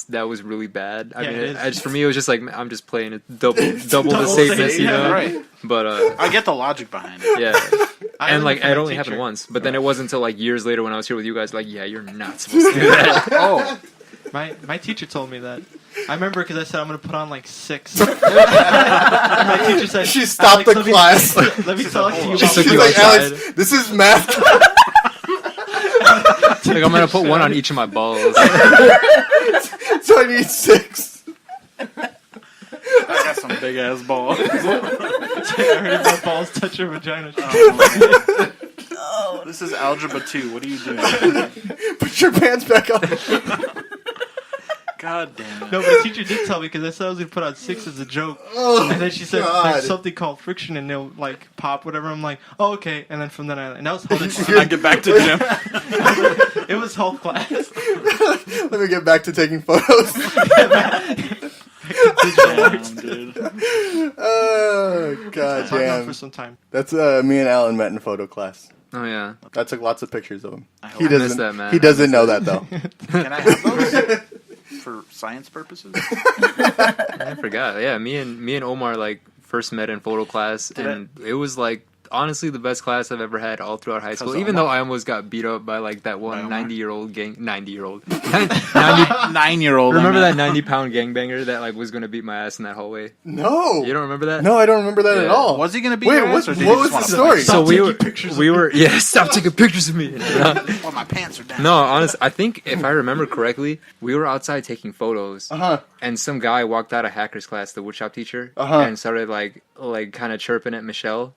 that was really bad. I Yeah, mean, it is. I just for me it was just like I'm just playing it double the Double safeness, safe, you yeah, know. right. But I get the logic behind it. yeah, I and learned like from it my only happened teacher. once. But then it wasn't until like years later when I was here with you guys, like, yeah, you're not supposed to do that. Oh, My teacher told me that. I remember because I said I'm gonna put on like 6. And my teacher said She stopped the "Alex, class. Let me talk to you She about took She's you like, outside. "Alex, this is math." Like I'm gonna put one on each of my balls. So I need 6. I got some big ass balls. I heard if my balls touch your vagina. Oh, This is algebra 2. What are you doing? Put your pants back on. God damn it. No, but the teacher did tell me because I said I was gonna put on 6 as a joke, and then she said God. there's something called friction and they'll like pop whatever. I'm like, oh okay, and then from then on, and that was health When class. I get back to gym. It was health class. Let me get back to taking photos. Damn, dude. Oh, God Talking about for damn. some time. That's me and Alan met in photo class. Oh yeah. I took lots of pictures of him. hope He I doesn't. missed that, man. He doesn't know that though. Can I have those? For science purposes? I forgot. Yeah, me and Omar like first met in photo class, and it was like honestly the best class I've ever had all throughout high school. Even though I almost got beat up by like that one Omar? 90-year-old 9-year-old. Remember that 90-pound gangbanger that like was gonna beat my ass in that hallway? No. You don't remember that? No, I don't remember that at Yeah. all. Was he gonna be Wait, your what ass, or did was he just the wanna story? So we were taking yeah. Stop taking pictures of me. fight? Oh, my pants are down. No, honestly, I think if I remember correctly, we were outside taking photos, and some guy walked out of hackers class, the woodshop teacher, and started like kind of chirping at Michelle,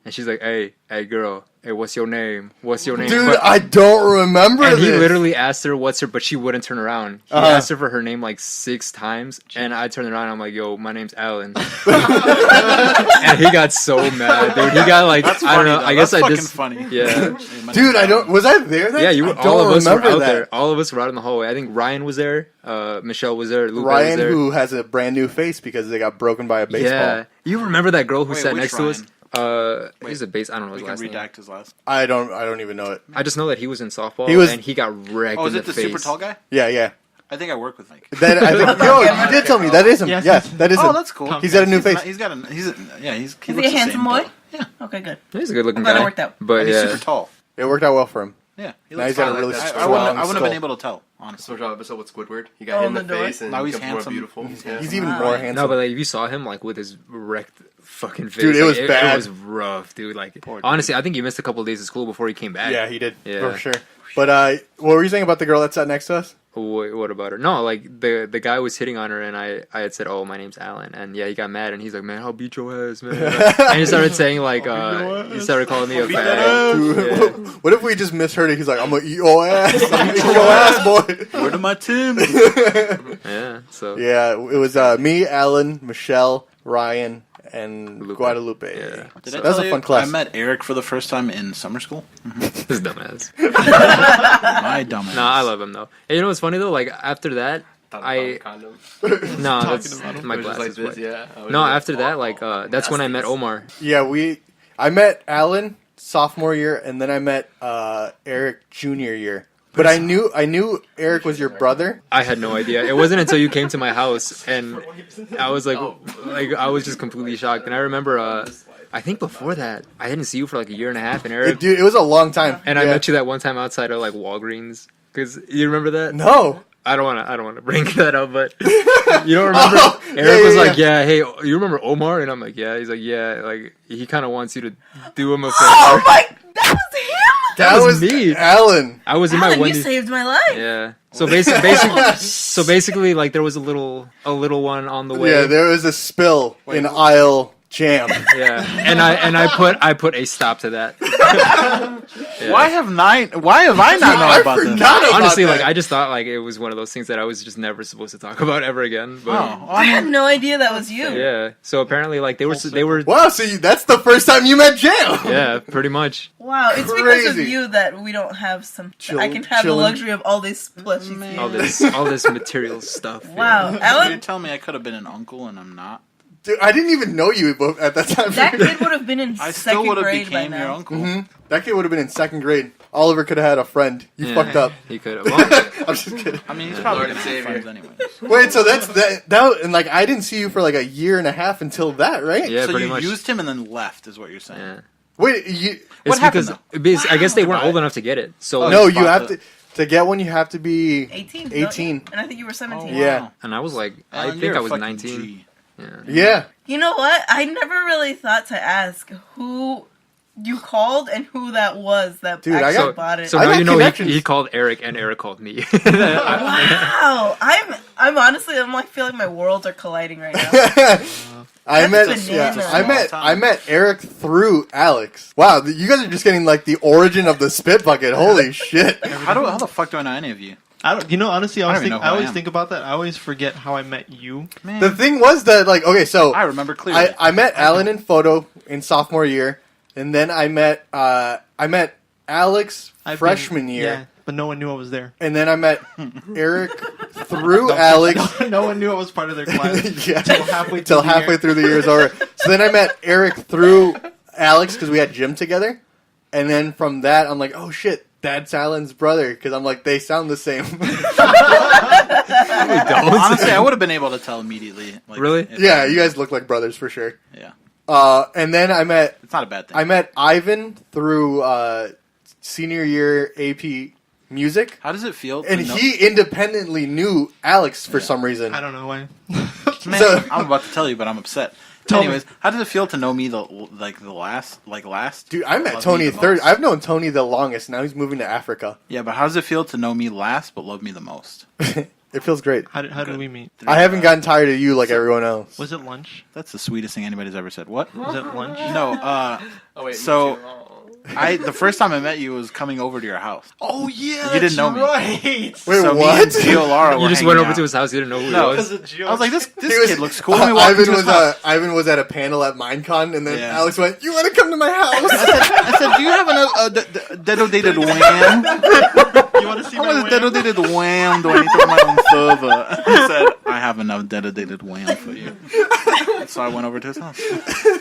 and she's like, "Hey, girl, hey, what's your name? What's your name?" Dude, But- I don't remember and this. he literally asked her what's her, but she wouldn't turn around. He asked her for her name like 6 times, and I turned around and I'm like, "Yo, my name's Alan." And he got so mad, dude. He got like, That's I don't funny, know. though. I guess That's I fucking just funny. yeah. Dude, I don't. Was I there then? Yeah, you I were, don't all of us were remember out that. there. All of us were out in the hallway. I think Ryan was there. Michelle was there. Lupe was Ryan, there. who has a brand new face because they got broken by a baseball. Yeah, you remember that girl who Wait, sat which next to us? He's a base. I don't know his We can last name. redact his last. I don't even know it. I just know that he was in softball. He was- and he got wrecked Oh, is in it the face. super tall guy? Yeah. I think I work with Mike. That I think. Yo, you did tell me that is him. Yes, Yeah, yes. that is him. Oh, that's cool. He's got a new face. He's got a. He's a, yeah. He's. He is looks he a the handsome same, boy? though. Yeah. Okay, good. He's a good looking I'm glad guy. it worked out. But And he's yeah, super tall. It worked out well for him. Yeah. He Now looks he's got a fine. really I strong wouldn't have skull. been able to tell, honestly. So episode with Squidward, he Oh, got hit in in the the door? face and Now he's becomes more handsome. beautiful. He's even more handsome. no, but like if you saw him like with his wrecked fucking face, Dude, it like, was bad. It was rough, dude. Like Poor dude. honestly, I think he missed a couple of days of school before he came back. Yeah, he did Yeah. for sure. But what were you saying about the girl that sat next to us? What about her? No, like the guy was hitting on her, and I had said, "Oh, my name's Alan," and yeah, he got mad, and he's like, "Man, I'll beat your ass, man," and he started saying like, he started calling me a fag. Dude, what if we just misheard it? He's like, "I'm gonna eat your ass. I'm gonna eat your ass, boy." Where to my Tim? Yeah, so Yeah, it was me, Alan, Michelle, Ryan, and Lupe. Guadalupe. Yeah. Did That I was tell a you fun class. I met Eric for the first time in summer school. this dumbass. My dumbass. Nah, I love him though. And you know what's funny though? Like after that, no, that's my It was just glasses. like this, but- yeah. I was No, like, after that, like that's when I met Omar. Yeah, I met Alan sophomore year, and then I met Eric junior year. But I knew Eric was your brother. I had no idea. It wasn't until you came to my house, and I was like I was just completely shocked. And I remember, I think before that, I didn't see you for like a year and a half, and Eric, Dude, it was a long time. and I Yeah. met you that one time outside of like Walgreens. Cause you remember that? No. I don't want to bring that up, but you don't remember? Oh, Eric yeah, was yeah, like, "Yeah, hey, you remember Omar?" And I'm like, "Yeah." He's like, "Yeah." Like he kind of wants you to do him a favor. Oh my! That was him. That was me. Alan. I was in Alan, my you Wendy's. saved my life. Yeah. So basically, like there was a little one on the way. Yeah, there was a spill in aisle jam. Yeah, and I put a stop to that. Yeah. Why have I not known about this? forgot about Honestly, that. like I just thought like it was one of those things that I was just never supposed to talk about ever again. But Oh, I had no idea that was you. yeah, so apparently like they were Wow, so that's the first time you met Jam. yeah, pretty much. Wow, it's because of Crazy. you that we don't have some. Chill- I can have chilling. the luxury of all these plushies. All this material stuff. yeah. Wow, You're Alan, telling me I could have been an uncle and I'm not? Dude, I didn't even know you at that time. that kid would have been in I still second would have grade by became your now. uncle. That kid would have been in second grade. Oliver could have had a friend. You Yeah, fucked up. He could have. Well, I'm just kidding. I mean, he's probably Lord gonna and have Savior. friends anyways. Wait, so that and like I didn't see you for like a year and a half until that, right? yeah, So pretty you much. used him and then left, is what you're saying? Yeah. Wait, you It's happened, because I guess they weren't old enough to get it. So like, no, you you have spot to get one. You have to be 18. 18. And I think you were 17. Yeah. and I was like, I Alan, think you're I a was fucking 19. G. Yeah. Yeah. You know what? I never really thought to ask who you called and who that was that Dude, I actually got- bought it. So I now got you know connections. he called Eric and Eric called me. Wow, I'm honestly, I'm like feeling my worlds are colliding right now. I That's met, bananas. I met Eric through Alex. Wow, you guys are just getting like the origin of the Spit Bucket. Holy shit! How the fuck do I know any of you? I don't. You know, honestly, I don't even know who I always am. think about that. I always forget how I met you. Man, The thing was that like, okay, so I remember clearly. I met Alan in photo in sophomore year, and then I met Alex I've freshman been- year, Yeah, but no one knew I was there. and then I met Eric through Alex. No one knew I was part of their class. Yeah, Till halfway till through the halfway year. through the year is over. So then I met Eric through Alex because we had gym together, and then from that I'm like, oh shit, that's Alan's brother because I'm like they sound the same. Honestly, I would have been able to tell immediately. Like, Really? Yeah, you guys look like brothers for sure. Yeah. And then I met It's not a bad thing. I met Ivan through senior year AP music, How does it feel? to and know- he independently knew Alex for some reason. I don't know why. Man, So- I'm about to tell you, but I'm upset. Tell Anyways, how does it feel to know me the last? Dude, I met Love Tony me the third. most. I've known Tony the longest. Now he's moving to Africa. Yeah, but how does it feel to know me last but love me the most? It feels great. How did we meet? I haven't gotten tired of you like everyone else. Was it lunch? That's the sweetest thing anybody's ever said. What? Was it lunch? No, Oh wait. So- me too. Oh. the first time I met you was coming over to your house. Oh yeah, You didn't know me. right. Wait, So me what? and Gio Lara You were just hanging went over out. to his house. You didn't know who No, he was. I was like, this He was- kid looks cool. Let me walk into his house. Ivan was at a panel at Minecon, and then Yeah. Alex went, "You want to come to my house?" I said, do you have a dedodated wham? You want to see How my much wham? dedodated wham do I need to put my own server? He said, I have enough dedodated wham for you. So I went over to his house.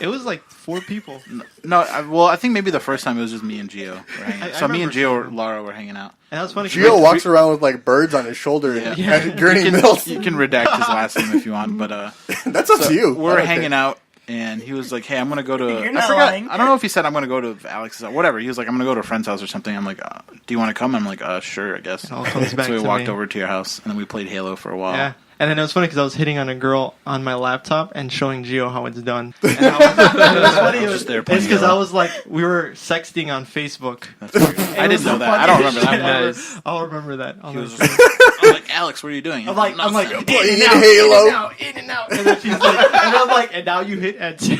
It was like 4 people. No, I think maybe the first time it was just me and Gio. Were hanging out. I So me and remember Gio, Lara were hanging out. And that was funny. 'cause Gio walks around with like birds on his shoulder Yeah. and Gurney Mills. You can redact his last name if you want, but That's up to you. we're hanging out. And he was like, "Hey, I'm gonna go to." You're I not forgot. lying. I don't know if he said I'm gonna go to Alex's house, whatever. He was like, "I'm gonna go to a friend's house or something." I'm like, "Do you want to come?" I'm like, "Sure, I guess." It all comes back So we to walked me. over to your house, and then we played Halo for a while. Yeah. And then it was funny because I was hitting on a girl on my laptop and showing Gio how it's done. And I was, it was funny. Just there playing It's because Halo. I was like, we were sexting on Facebook. That's weird. I didn't know that. I don't remember that. Nice. I'll remember that. He was I'm like, Alex, what are you doing? I'm like, "Nothing." Playing Halo. in and out. And then she's like, and I'm like, and now you hit enter.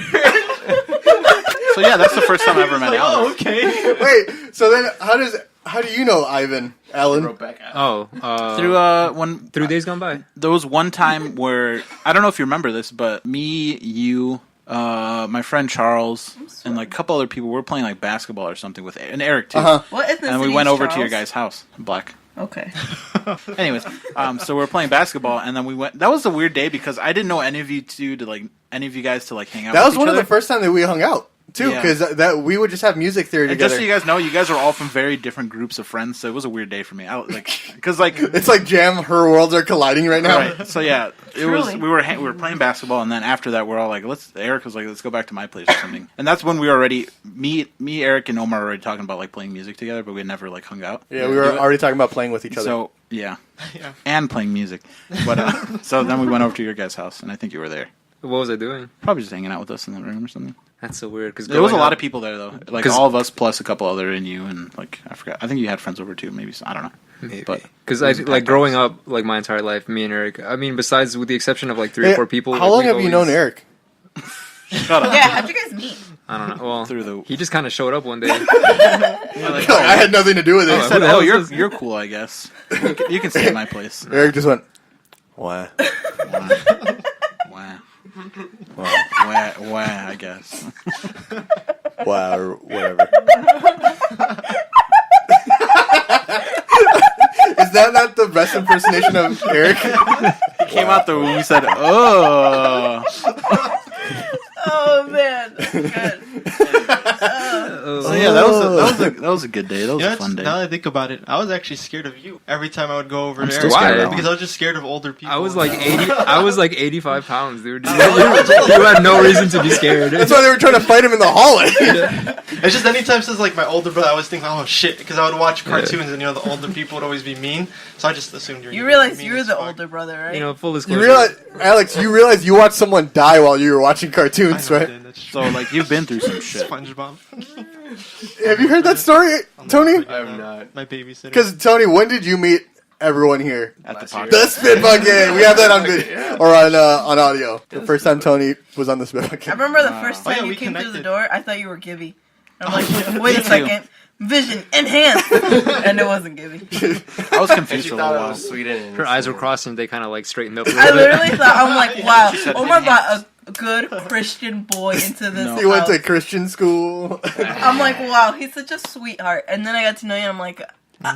So yeah, that's the first time I ever met Like, Alex. oh, okay. Wait, so then how do you know Ivan, Alan? Wrote back out. Oh, Through 3 days gone by. there was one time where I don't know if you remember this, but me, you, my friend Charles, and like a couple other people were playing like basketball or something with and Eric too. Uh-huh. What ethnicity And we is went over to Charles? your guys' house, black. Okay. Anyways, so we were playing basketball, and then we went. That was a weird day because I didn't know any of you guys to like hang out. That with was one each of the other. first time that we hung out too, Yeah. because that we would just have music theory And together. just so you guys know, you guys are all from very different groups of friends, so it was a weird day for me. Because like, It's like Jam, her worlds are colliding right now. right. So yeah, it was. Truly. We were playing basketball, and then after that, we're all like, Eric was like, let's go back to my place or something. And that's when we were already me, Eric, and Omar were already talking about like playing music together, but we had never like hung out. Yeah, we were already talking about playing with each other. So yeah, Yeah. and playing music. But so then we went over to your guys' house, and I think you were there, What was I doing? probably just hanging out with us in the room or something. That's so weird. Because There was a lot of people there though, like 'Cause- all of us plus a couple other and you, and like I forgot. I think you had friends over too, maybe. I don't know. Maybe. But Because it I was a like packed growing house. up, like my entire life, me and Eric. I mean, besides with the exception of like 3 Hey, or 4 people. How long we've have you known always- Eric? Shut up. Yeah, how'd you guys meet? I don't know. Well, Through the- he just kind of showed up one day. I had nothing to do with it. I who said, the hell "Oh, is this?" you're cool, I guess. You can stay at my place." Eric just went, "Why? Wow, Wow, wow, I guess. wow, or whatever." Is that not the best impersonation of Eric? He came out the room. He said, "Oh." Oh man, good. So yeah, that was a good day. That was You know, a fun day. now that I think about it, I was actually scared of you every time I would go over I'm there. still scared of that Because I was just scared of older people. I was like 80. I was like 85 pounds, dude. You had no reason to be scared. That's why they were trying to fight him in the hallway. It's just anytime since like my older brother, I always think, oh shit, because I would watch cartoons and the older people would always be mean, so I just assumed You mean realize you were as the fuck. older brother, right? You know, full You disclosure. realize, Alex, you realized you watched someone die while you were watching I cartoons, know I right? did, that's true. So like you've been through some shit. SpongeBob. Have you heard that story, Tony? I have not. My babysitter. Because Tony, when did you meet everyone here? At the Last year. podcast. The Spit Bucket. We have that on video or on audio. The first time Tony was on the Spit I Bucket. remember the first Oh, time yeah, you we came through the connected. door, I thought you were Gibby. I'm like, wait a second. Vision enhanced. And it wasn't Gibby. I was And confused she for a thought little it while. was Sweden. Her eyes were crossing. They kind of like straightened up a I little bit. literally thought, I'm like, wow, said Omar enhanced. brought a good Christian boy into this He went house. to Christian school. I'm like, wow, he's such a sweetheart. And then I got to know you, and I'm like,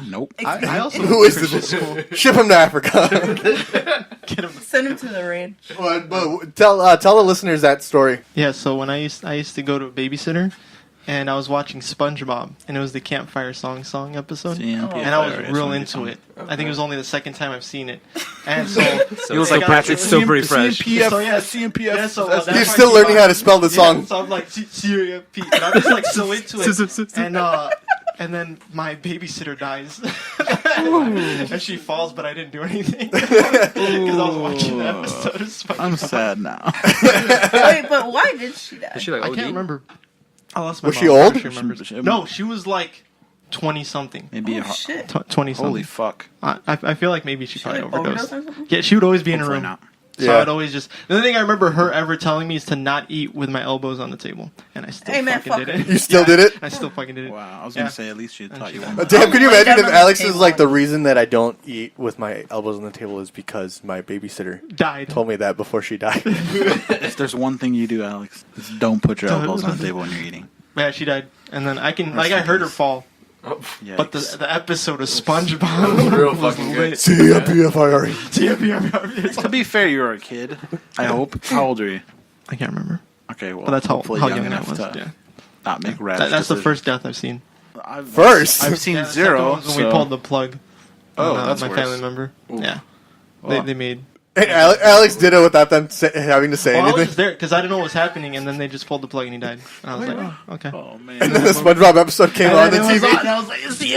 Nope. I also Who is this? Ship him to Africa. send him to the ranch. but tell the listeners that story. Yeah, so when I used to go to a babysitter, and I was watching SpongeBob, and it was the campfire song episode, and I was real into it. I think it was only the second time I've seen it, and so It was like Patrick's still pretty fresh. So, yeah, CMPF. yeah, so that He's part still came learning on. how to spell the song. Yeah, so I'm like CMP, and I'm just like so into it, and then my babysitter dies, and she falls, but I didn't do anything because I was watching the episode of SpongeBob. I'm sad now. Wait, but why did she die? Is she like I OD? can't remember. I lost my Was mom. she old? She remembers. She- No, she was like 20 something. Maybe Oh, shit. 20 something. Holy fuck. I feel like maybe she probably Like, overdose overdosed. or something? Yeah, she would always be in a Hopefully room. not. So Yeah. I'd always just. The only thing I remember her ever telling me is to not eat with my elbows on the table, and I still Hey, man, fucking fuck did her. it. You still did it? I still fucking did it. Wow. I was Yeah. going to say at least she taught she you died. one. Damn, could you I'm imagine laying if down on Alex the is table. like the reason that I don't eat with my elbows on the table is because my babysitter Died. told me that before she died. If there's one thing you do, Alex, is don't put your elbows on the table when you're eating. Yeah, she died, and then I heard her fall, Yeah. but the episode of SpongeBob Real was fucking good. lit. CMPFIRE. To be fair, you were a kid. I hope. How old are you? I can't remember, Okay, well, but that's how hopefully young young I enough was. to Yeah, not make rash that's the decisions. first death I've seen. First? I've seen Yeah, the second zero. one was when we pulled the plug. Oh, on, that's my worse. family member. Yeah, Well. they made. And Alex did it without them having to say Well, I was anything. just there because I didn't know what was happening, and then they just pulled the plug and he died. And I was like, oh, okay. Oh, man. And then the SpongeBob episode came And on the then it was TV. on, and I was like, it's the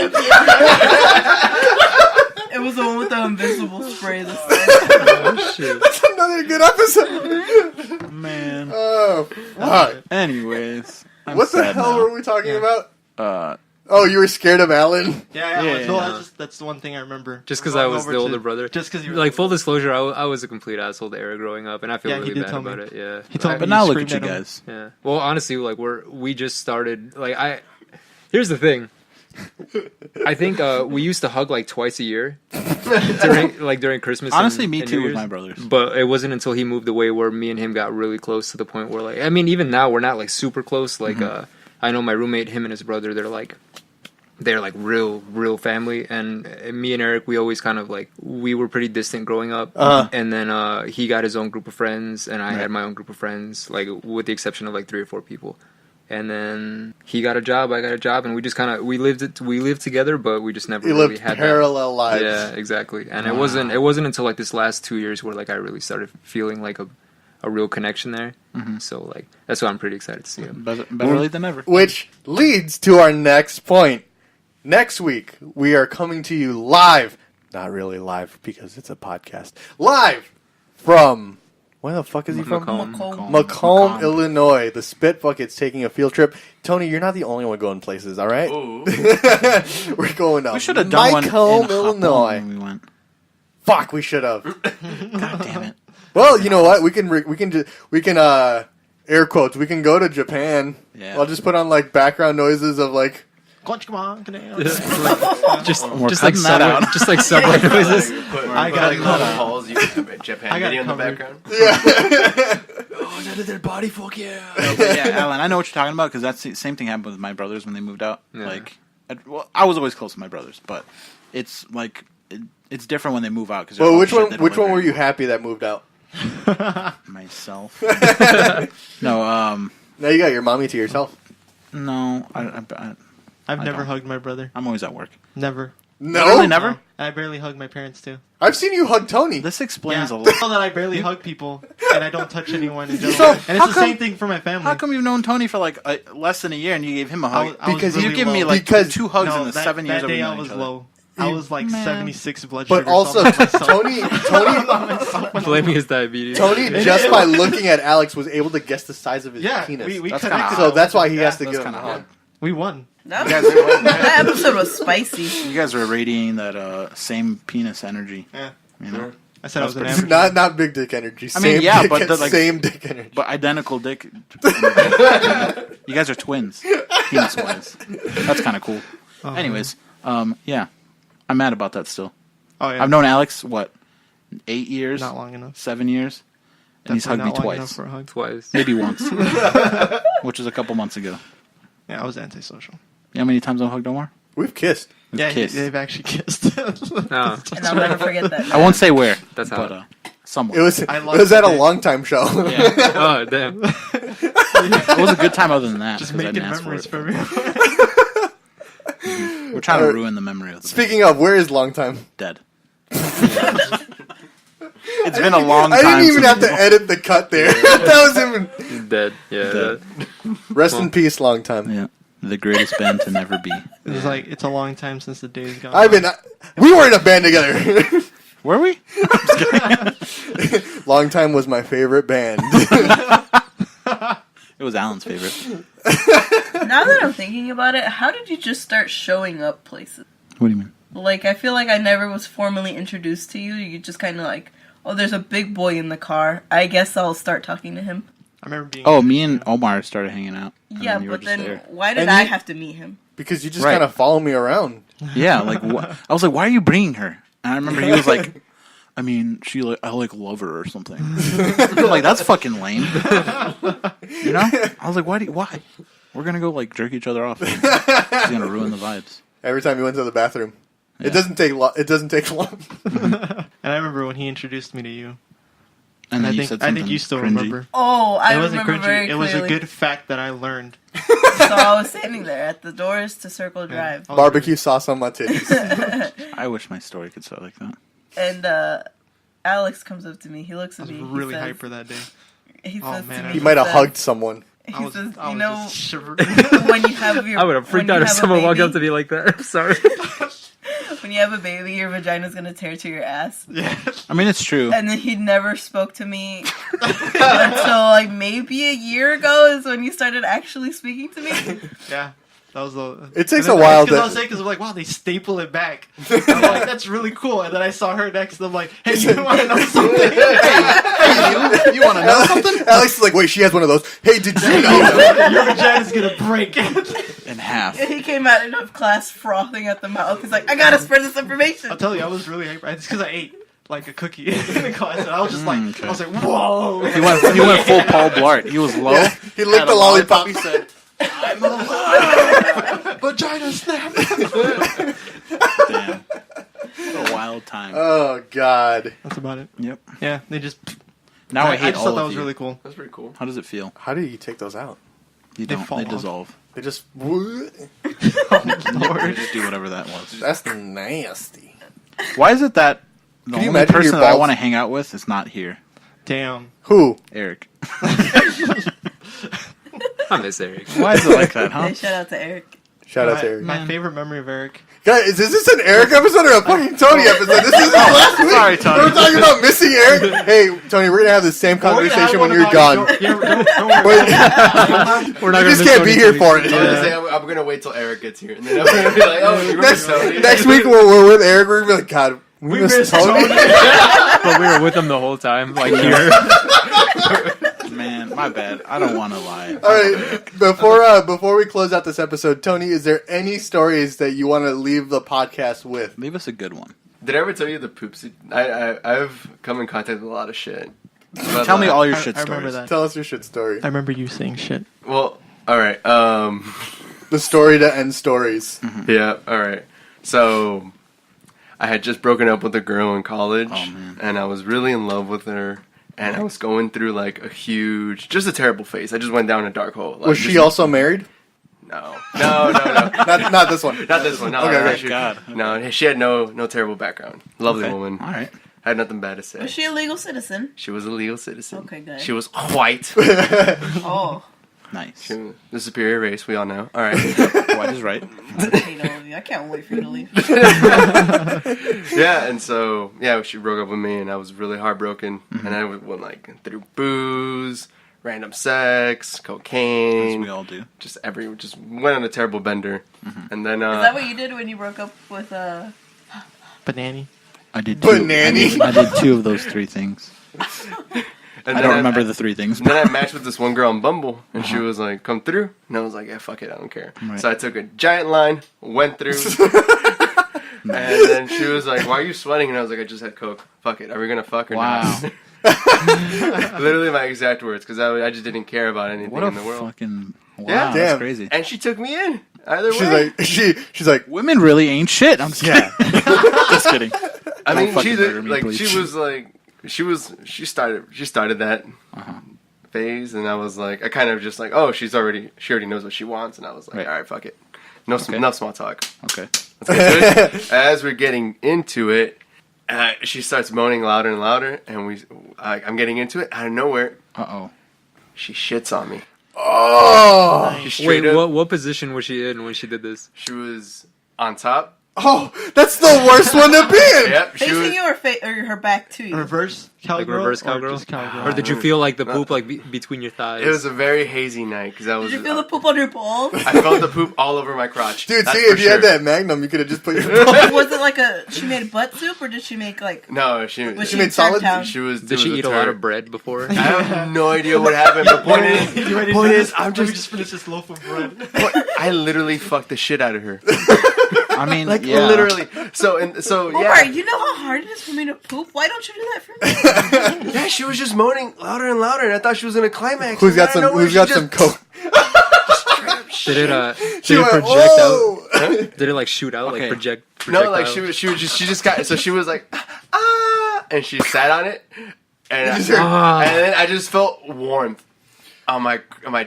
It was the one with the invisible spray this time. Oh, shit. That's another good episode. Man. Oh, fuck. Anyways. I'm What the sad hell now. were we talking about? Uh, Oh, you were scared of Alan? Yeah, Yeah, no, yeah. that's the one thing I remember. Just because Going I was over the to- older brother. Just because you were Like, full disclosure, I was a complete asshole to Eric growing up, and I feel Yeah, he really did bad tell me. about it. Yeah. He told I- me. but now look screamed at you at him. guys. Yeah. Well, honestly, like we just started. Like here's the thing. I think we used to hug like twice a year during Christmas. Honestly, and, me and too New with Year's. my brothers. But it wasn't until he moved away where me and him got really close to the point where, like, I mean, even now we're not like super close. Like, I know my roommate, him and his brother, they're like real family. And me and Eric, we always kind of like we were pretty distant growing up. And then he got his own group of friends, and I had my own group of friends, like with the exception of like 3 or 4 people. And then he got a job, I got a job, and we just kind of we lived together, but we just never You really lived had parallel that. lives. Yeah, exactly. And it wasn't until like this last 2 years where like I really started feeling like a real connection there. So like that's why I'm pretty excited to see him. Better late than never. Which leads to our next point. Next week, we are coming to you live. Not really live because it's a podcast. Live from... Where the fuck is he from? Macomb, Illinois. The Spit Bucket's taking a field trip. Tony, you're not the only one going places, all right? Ooh. We're going to We should have done one in Macomb, Illinois Illinois. when we went. Fuck, we should have. God damn it. Well, you know what? We can air quotes. We can go to Japan. Yeah. I'll just put on like background noises of like. Just Just We're just like cutting that subway, out. just like subway noises. I got it covered. Halls, you get Japan I got video in the covered. background. Yeah. Oh, another dead body, fuck yeah. But yeah, Alan, I know what you're talking about because that's the same thing happened with my brothers when they moved out. Yeah. Like, I was always close to my brothers, but it's like it's different when they move out. Cause Well, which one were you happy that moved out? Myself. No, Now you got your mommy to yourself. no. I've I never don't. hugged my brother. I'm always at work. Never. No, Literally never. No. I barely hug my parents too. I've seen you hug Tony. This explains Yeah. a lot. I know that I barely hug people and I don't touch anyone in general. So, and how it's the come- same thing for my family. How come you've known Tony for like less than a year and you gave him a hug? I was Because really You've given me low. like Because- 2 hugs No, in the that, 7 years that that we've day I known was each other. low. I was like Man. 76 blood But sugar. also, so I'm Tony, Blaming his diabetes. just by looking at Alex, was able to guess the size of his yeah, penis. we That's connected. kinda So that's why he has to That's give him a kind of hug. odd. We won. That, You guys, are, that episode was spicy. you guys are radiating that same penis energy. Yeah. You know, I said I was an That's average. Not big dick energy. I mean, Same yeah, dick, but the, like- same dick energy. but identical dick. You guys are twins, penis wise. That's kind of cool. Anyways, yeah, I'm mad about that still. Oh yeah. I've known Alex 8 years, not long enough. 7 years, and he's hugged me Definitely not long enough twice, for a hug. Twice. maybe once, which was a couple months ago. Yeah, I was antisocial. You know how many times I've hugged Omar? We've kissed. We've Yeah, kissed. they've actually kissed. No. And I'll never forget that. I won't say where. That's but how- somewhere. It was I it love was at a the dick. long time show. Yeah. Oh damn. It was a good time other than that. Just 'cause I making didn't ask memories it. for me. We're trying to ruin the memory of the Speaking of, where is long time? dead. It's been a long time. I didn't even since have to edit the cut there. That was even. He's dead. Yeah. Dead. Rest in peace, long time. Yeah, the greatest band to never be. It's like it's a long time since the day's gone. We were in a band together. Were we? Long time was my favorite band. It was Alan's favorite. Now that I'm thinking about it, how did you just start showing up places? What do you mean? Like, I feel like I never was formally introduced to you. You just kind of like, oh, there's a big boy in the car. I guess I'll start talking to him. I remember being. Oh, me and Omar started hanging out. and Yeah, then you were but just then there. why did And I you- have to meet him? Because you just Right. kind of follow me around. Yeah, like I was like, why are you bringing her? And I remember he was like, I mean, I love her or something. Like that's fucking lame. You know? I was like, why? We're gonna go like jerk each other off. It's gonna ruin the vibes. Every time you went to the bathroom. Yeah. It doesn't take long. And I remember when he introduced me to you. And then I you think said I something think you still cringy. remember. Oh, I It wasn't remember very cringy. It clearly. was a good fact that I learned. So I was standing there at the doors to Circle Drive, I was Barbecue sauce on my titties. I wish my story could start like that. and Alex comes up to me. He looks I at was me. really he says, hyper that day. He Oh, says man, to I me, He might have says- hugged someone. He I was, says, I you was know, just shivering. when you have your, I would have freaked when out you if have a someone walked up baby- to me like that. I'm sorry. When you have a baby, your vagina's gonna tear to your ass. Yeah. I mean, it's true. And then he never spoke to me until like maybe a year ago is when you started actually speaking to me. Yeah. That was the. It takes a while Because I to- was saying, because I'm like, wow, they staple it back. I'm like, that's really cool. And then I saw her next, and I'm like, hey, you want to know something? You want to know something? Alex is like, wait, she has one of those. Hey, did you know? Your vagina's gonna break. In half. And he came out of class frothing at the mouth. He's like, I gotta spread this information. I'll tell you, I was really hyper. It's because I ate like a cookie in the class, and I was just like, okay. I was like, whoa. He went full Paul Blart. He was low. Yeah, he licked had the a lollipop. He said, Vagina snap. damn. What a wild time. Oh, God. That's about it. Yep. Yeah, they just. Now I hate just all thought that of was you. really cool. That's pretty cool. How does it feel? How do you take those out? You They don't. fall They off. dissolve. They just... You just do whatever that was. That's nasty. Why is it that the Can you only imagine your person that I balls- want to hang out with is not here? Damn. Who? Eric. I miss Eric. Why is it like that, huh? Hey, shout out to Eric. Shout out to Eric. My favorite memory of Eric. Guys, is this an Eric episode or a fucking Tony episode? This is last week. Sorry, Tony. We're talking about missing Eric. Hey, Tony, we're gonna have the same conversation when you're gone. Don't worry. But We're not you gonna just miss can't be Tony here Tony. for it. I was gonna say, I'm gonna wait till Eric gets here, and then I'm gonna be like, oh, you remember Tony? Next week when we're with Eric, we're gonna be like, God, we missed missed Tony. But we were with him the whole time, like here. Man, my bad. I don't want to lie. All right, before we close out this episode, Tony, is there any stories that you want to leave the podcast with? Leave us a good one. Did I ever tell you the poops? I've come in contact with a lot of shit. But, Tell me all your I shit remember stories. that. Tell us your shit story. I remember you saying shit. Well, all right. The story to end stories. Yeah, all right. So, I had just broken up with a girl in college, Oh, man. and I was really in love with her, and I was going through like just a terrible phase. I just went down a dark hole. Like, Was she just- also married? No. Not this one. Not this one. No, Okay, no, okay. she, God. No, she had no terrible background. Lovely Okay. woman. All right. Had nothing bad to say. Was she a legal citizen? She was a legal citizen. Okay, good. She was white. Oh, Nice. She was the superior race, we all know. All right. White is right. I hate all of you. I can't wait for you to leave. Yeah, and so she broke up with me, and I was really heartbroken. And I went like through booze, random sex, As cocaine, we all do. just went on a terrible bender. And then Is that what you did when you broke up with Banani. I did Banani. I did 2 of those 3 things. and I then don't remember the 3 things. And then I matched with this one girl on Bumble, and she was like, "Come through," and I was like, "Yeah, fuck it, I don't care." Right. So I took a giant line, went through, and then she was like, "Why are you sweating?" And I was like, "I just had coke. Fuck it, are we gonna fuck or Wow. not?" Literally my exact words, because I just didn't care about anything What a in the world. fucking... Wow, Yeah. that's Damn. crazy. And she took me in. Either She's way, like she's like Women really ain't shit. I'm just kidding. Just kidding. I Don't mean, fucking murder me, like please. she started that Uh-huh. phase, and I was like, I kind of just like, oh, she already knows what she wants, and I was like, Right. all right, fuck it, no small talk. Okay. Let's get to it. As we're getting into it, she starts moaning louder and louder, and I'm getting into it. Out of nowhere, Uh-oh. she shits on me. oh She straight up, what position was she in when she did this? she was on top. oh that's the worst one to be in. Yep, she facing was. you or her back to you? Reverse cowgirl. Like reverse Or cowgirl? just cowgirl. Or did you feel like the poop like between your thighs? It was a very hazy night because I was. Did you feel the poop on your balls? I felt the poop all over my crotch. Dude, That's see, for if you had sure. that Magnum, you could have just put your. Was it like she made butt soup or did she make like? No, Was she She in made solids? Town? She was. Did she eat a lot of bread before? I have no idea what happened. But point is, I'm Let me just. just finish this loaf of bread. I literally fucked the shit out of her. I mean, Like yeah. literally. So Omar, yeah. you know how hard it is for me to poop? Why don't you do that for me? Yeah, she was just moaning louder and louder, and I thought she was in a climax. Who's and got out of some? nowhere, Who's she got just some coke? Did it She did it went, project "Whoa!" out? Did it like shoot out Okay. like project? No, like projectile? she just got. So she was like, ah, and she sat on it, and You just heard- and then I just felt warmth on my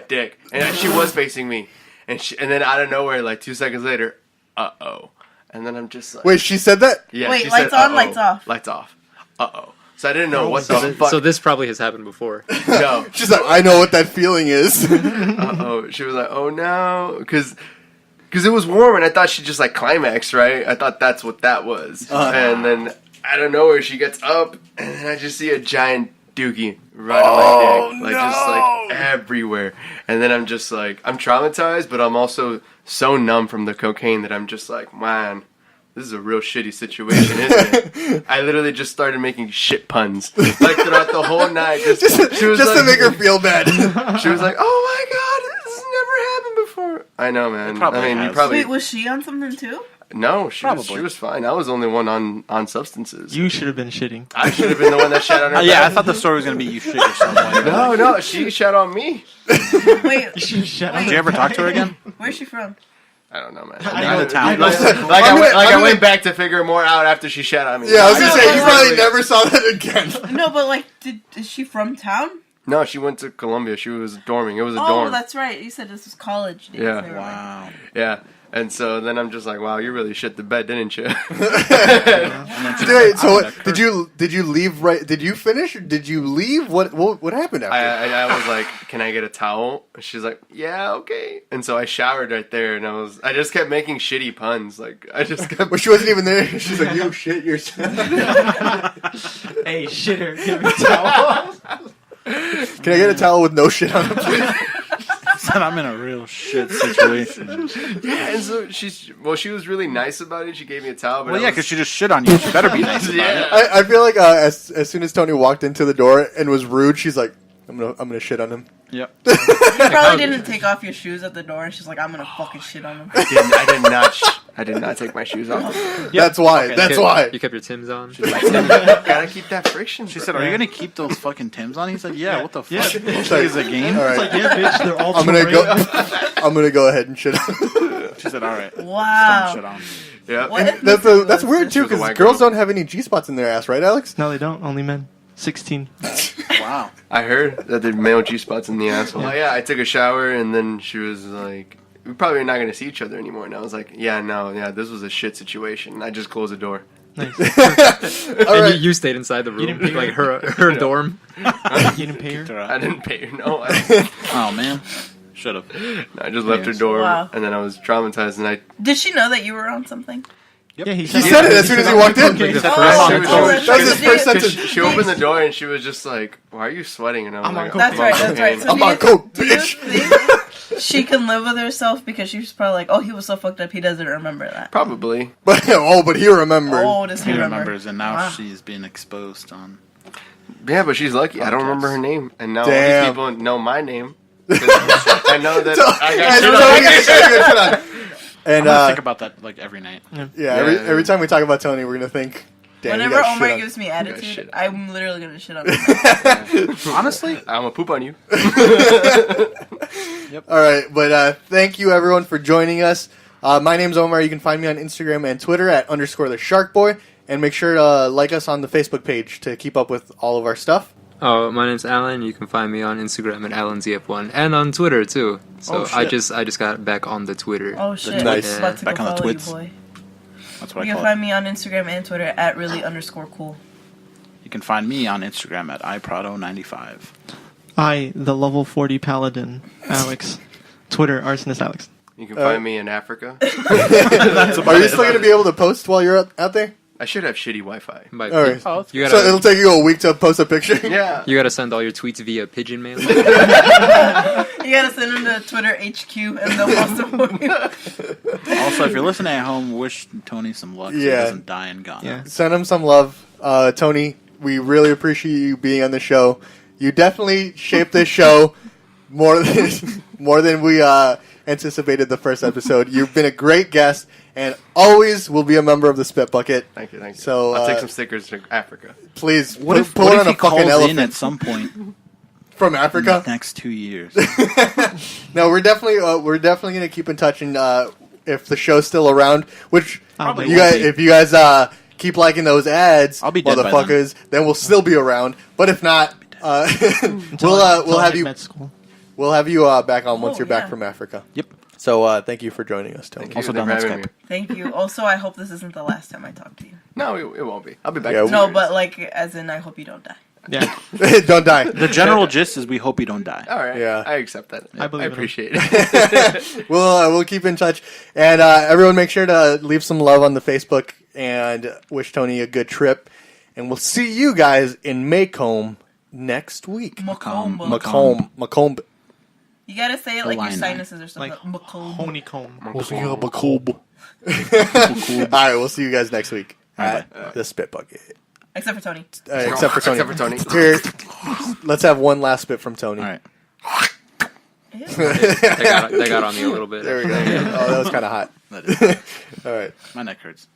dick, and she was facing me, and then out of nowhere, like 2 seconds later, and then I'm just like, Wait, she said that? yeah, Wait, she lights said, on, lights off. lights off, So I didn't know what the fuck. So this probably has happened before. No, She's like, I know what that feeling is. She was like, oh no, because it was warm, and I thought she just like climaxed, right? I thought that's what that was, and then out of nowhere she gets up, and then I just see a giant dookie right on my dick, just like everywhere, and then I'm just like, I'm traumatized, but I'm also so numb from the cocaine that I'm just like, man, this is a real shitty situation, isn't it? I literally just started making shit puns like throughout the whole night, she was just to like, make her feel bad. she was like, "Oh my god, this has never happened before." I know, man. probably I mean, you has. probably Wait, was she on something too? no. She Probably. was fine. I was the only one on substances. You should have been shitting. I should have been the one that shat on her. Yeah, I bed. thought the story was gonna be you shit yourself. No, she shat on me. Wait, You should have shut Did you ever talk to her again? where's she from? I don't know, man. I know the town. I went back to figure more out after she shat on me. Yeah, I was gonna No, say, no, you no, probably no. never saw that again. No, but like, is she from town? No, she went to Columbia. She was dorming. It was a Oh, dorm. that's right. You said this was college days. Yeah. Never mind. Wow. Yeah. And so then I'm just like, wow, you really shit the bed, didn't you? Wait, so what, did you leave right? Did you finish? Or did you leave? What happened after? I was like, can I get a towel? She's like, yeah, okay. And so I showered right there, and I just kept making shitty puns. Like I just kept. Well, she wasn't even there. She's like, you shit yourself. Hey, shitter, give me a towel. Can I get a towel with no shit on it? Said I'm in a real shit situation. Yeah, and so she was really nice about it. She gave me a towel. But Well, I yeah, was- because she just shit on you. She better be nice about Yeah. it. I feel like as soon as Tony walked into the door and was rude, she's like, I'm gonna shit on him. Yep. You probably didn't take off your shoes at the door, and she's like, "I'm gonna fucking shit on him." I did not take my shoes off. That's why. Okay. That's You why. kept- You kept your Timbs on. Gotta keep that friction. She said, "Are you gonna keep those fucking Timbs on?" He's like, "Yeah. What the Yeah. fuck? Is it a game?" All It's right, like, yeah, bitch, they're all I'm gonna go. terrain. I'm gonna go ahead and shit. She said, "All right." Wow. Shit on. Yeah. What if That's this that's was weird just- too, She was a because white girls girl. don't have any G spots in their ass, right, Alex? No, they don't. Only men. 16. Wow. I heard that the male G spots in the asshole. Oh yeah, I took a shower and then she was like, "We probably are not gonna see each other anymore." And I was like, "Yeah, no, yeah, this was a shit situation." I just closed the door. Nice. All And right. you stayed inside the room, didn't pay like her dorm. You didn't pay her? I didn't pay her. No, I Oh man. Should have. just left her door, Wow. and then I was traumatized. And I Did she know that you were on something? Yeah, He said it as soon as he walked in. Like the Oh, first oh, sentence. that's That was his first right. sentence. She opened the door and she was just like, "Why are you sweating?" And I was I'm on like, coke. That's right. That's right. So I'm do on you- coke, do you bitch. think she can live with herself because she's probably like, oh, he was so fucked up, he doesn't remember that. Probably. But he remembered. Oh, does he He remember? remembers, and now Wow. she's being exposed on. Yeah, but she's lucky. I don't remember her name, and now all these Damn. people know my name. I know that I got And shit so on. we get shit on. And I'm gonna think about that like every night. yeah, every time we talk about Tony, we're gonna think. Damn, he Whenever got Omar shit on. gives me shit attitude, on. I'm literally gonna shit on him. Honestly, I'm gonna poop on you. All right, but thank you everyone for joining us. My name's Omar. You can find me on Instagram and Twitter at _thesharkboy, and make sure to like us on the Facebook page to keep up with all of our stuff. Oh, my name's Alan. You can find me on Instagram at AlanZF1 and on Twitter too. So Oh, I shit. just got back on the Twitter. Oh shit! Nice. I'm about to go Back on the follow you, twits. boy. that's what You I can call it. find me on Instagram and Twitter at really_cool. You can find me on Instagram at iPrado95. I, the level 40 paladin, Alex. Twitter, Arsonist Alex. You can find me in Africa. Are you still gonna be able to post while you're out there? I should have shitty Wi-Fi. But All right. Oh, you So gotta it'll take you a week to post a picture. Yeah. you gotta send all your tweets via pigeon mail. You gotta send them to Twitter HQ and they'll post them for you. Also, if you're listening at home, wish Tony some luck so he Yeah. doesn't die in Ghana. Yeah. Send him some love, Tony. We really appreciate you being on the show. You definitely shaped this show more than we anticipated the first episode. You've been a great guest, and always will be a member of the Spit Bucket. Thank you. Thank you. So, I'll take some stickers to Africa. Please What if, pull what on if a he calls fucking in elephant at some point from in Africa. the next 2 years? No, we're definitely gonna keep in touch, and if the show's still around, which Probably you won't guys, be. if you guys keep liking those ads, I'll be dead by then. motherfuckers, then we'll still be around. But if not, Until we'll I have hit you med school. we'll have you back on once Oh, you're back yeah. from Africa. Yep. So thank you for joining us, Tony. Thank Also you down for on having Skype. me. Thank you. Also, I hope this isn't the last time I talk to you. No, it won't be. I'll be back. Yeah, in No, 2 but years. like, as in, I hope you don't die. Yeah. Don't die. The general gist is we hope you don't die. All right. Yeah. I accept that. I believe in him. appreciate it. We'll keep in touch, and everyone make sure to leave some love on the Facebook and wish Tony a good trip. And we'll see you guys in Maycomb next week. Macomb. Macomb. You gotta say it like your Illini. sinuses or something. Like Macomb. honeycomb. Macomb. All right, we'll see you guys next week at the Spit Bucket. Except for Tony. Except for Tony. Except for Tony. Here, let's have one last spit from Tony. All right. Ew. They got on me a little bit. There we go. Oh, that was kind of hot. That is. All right. My neck hurts.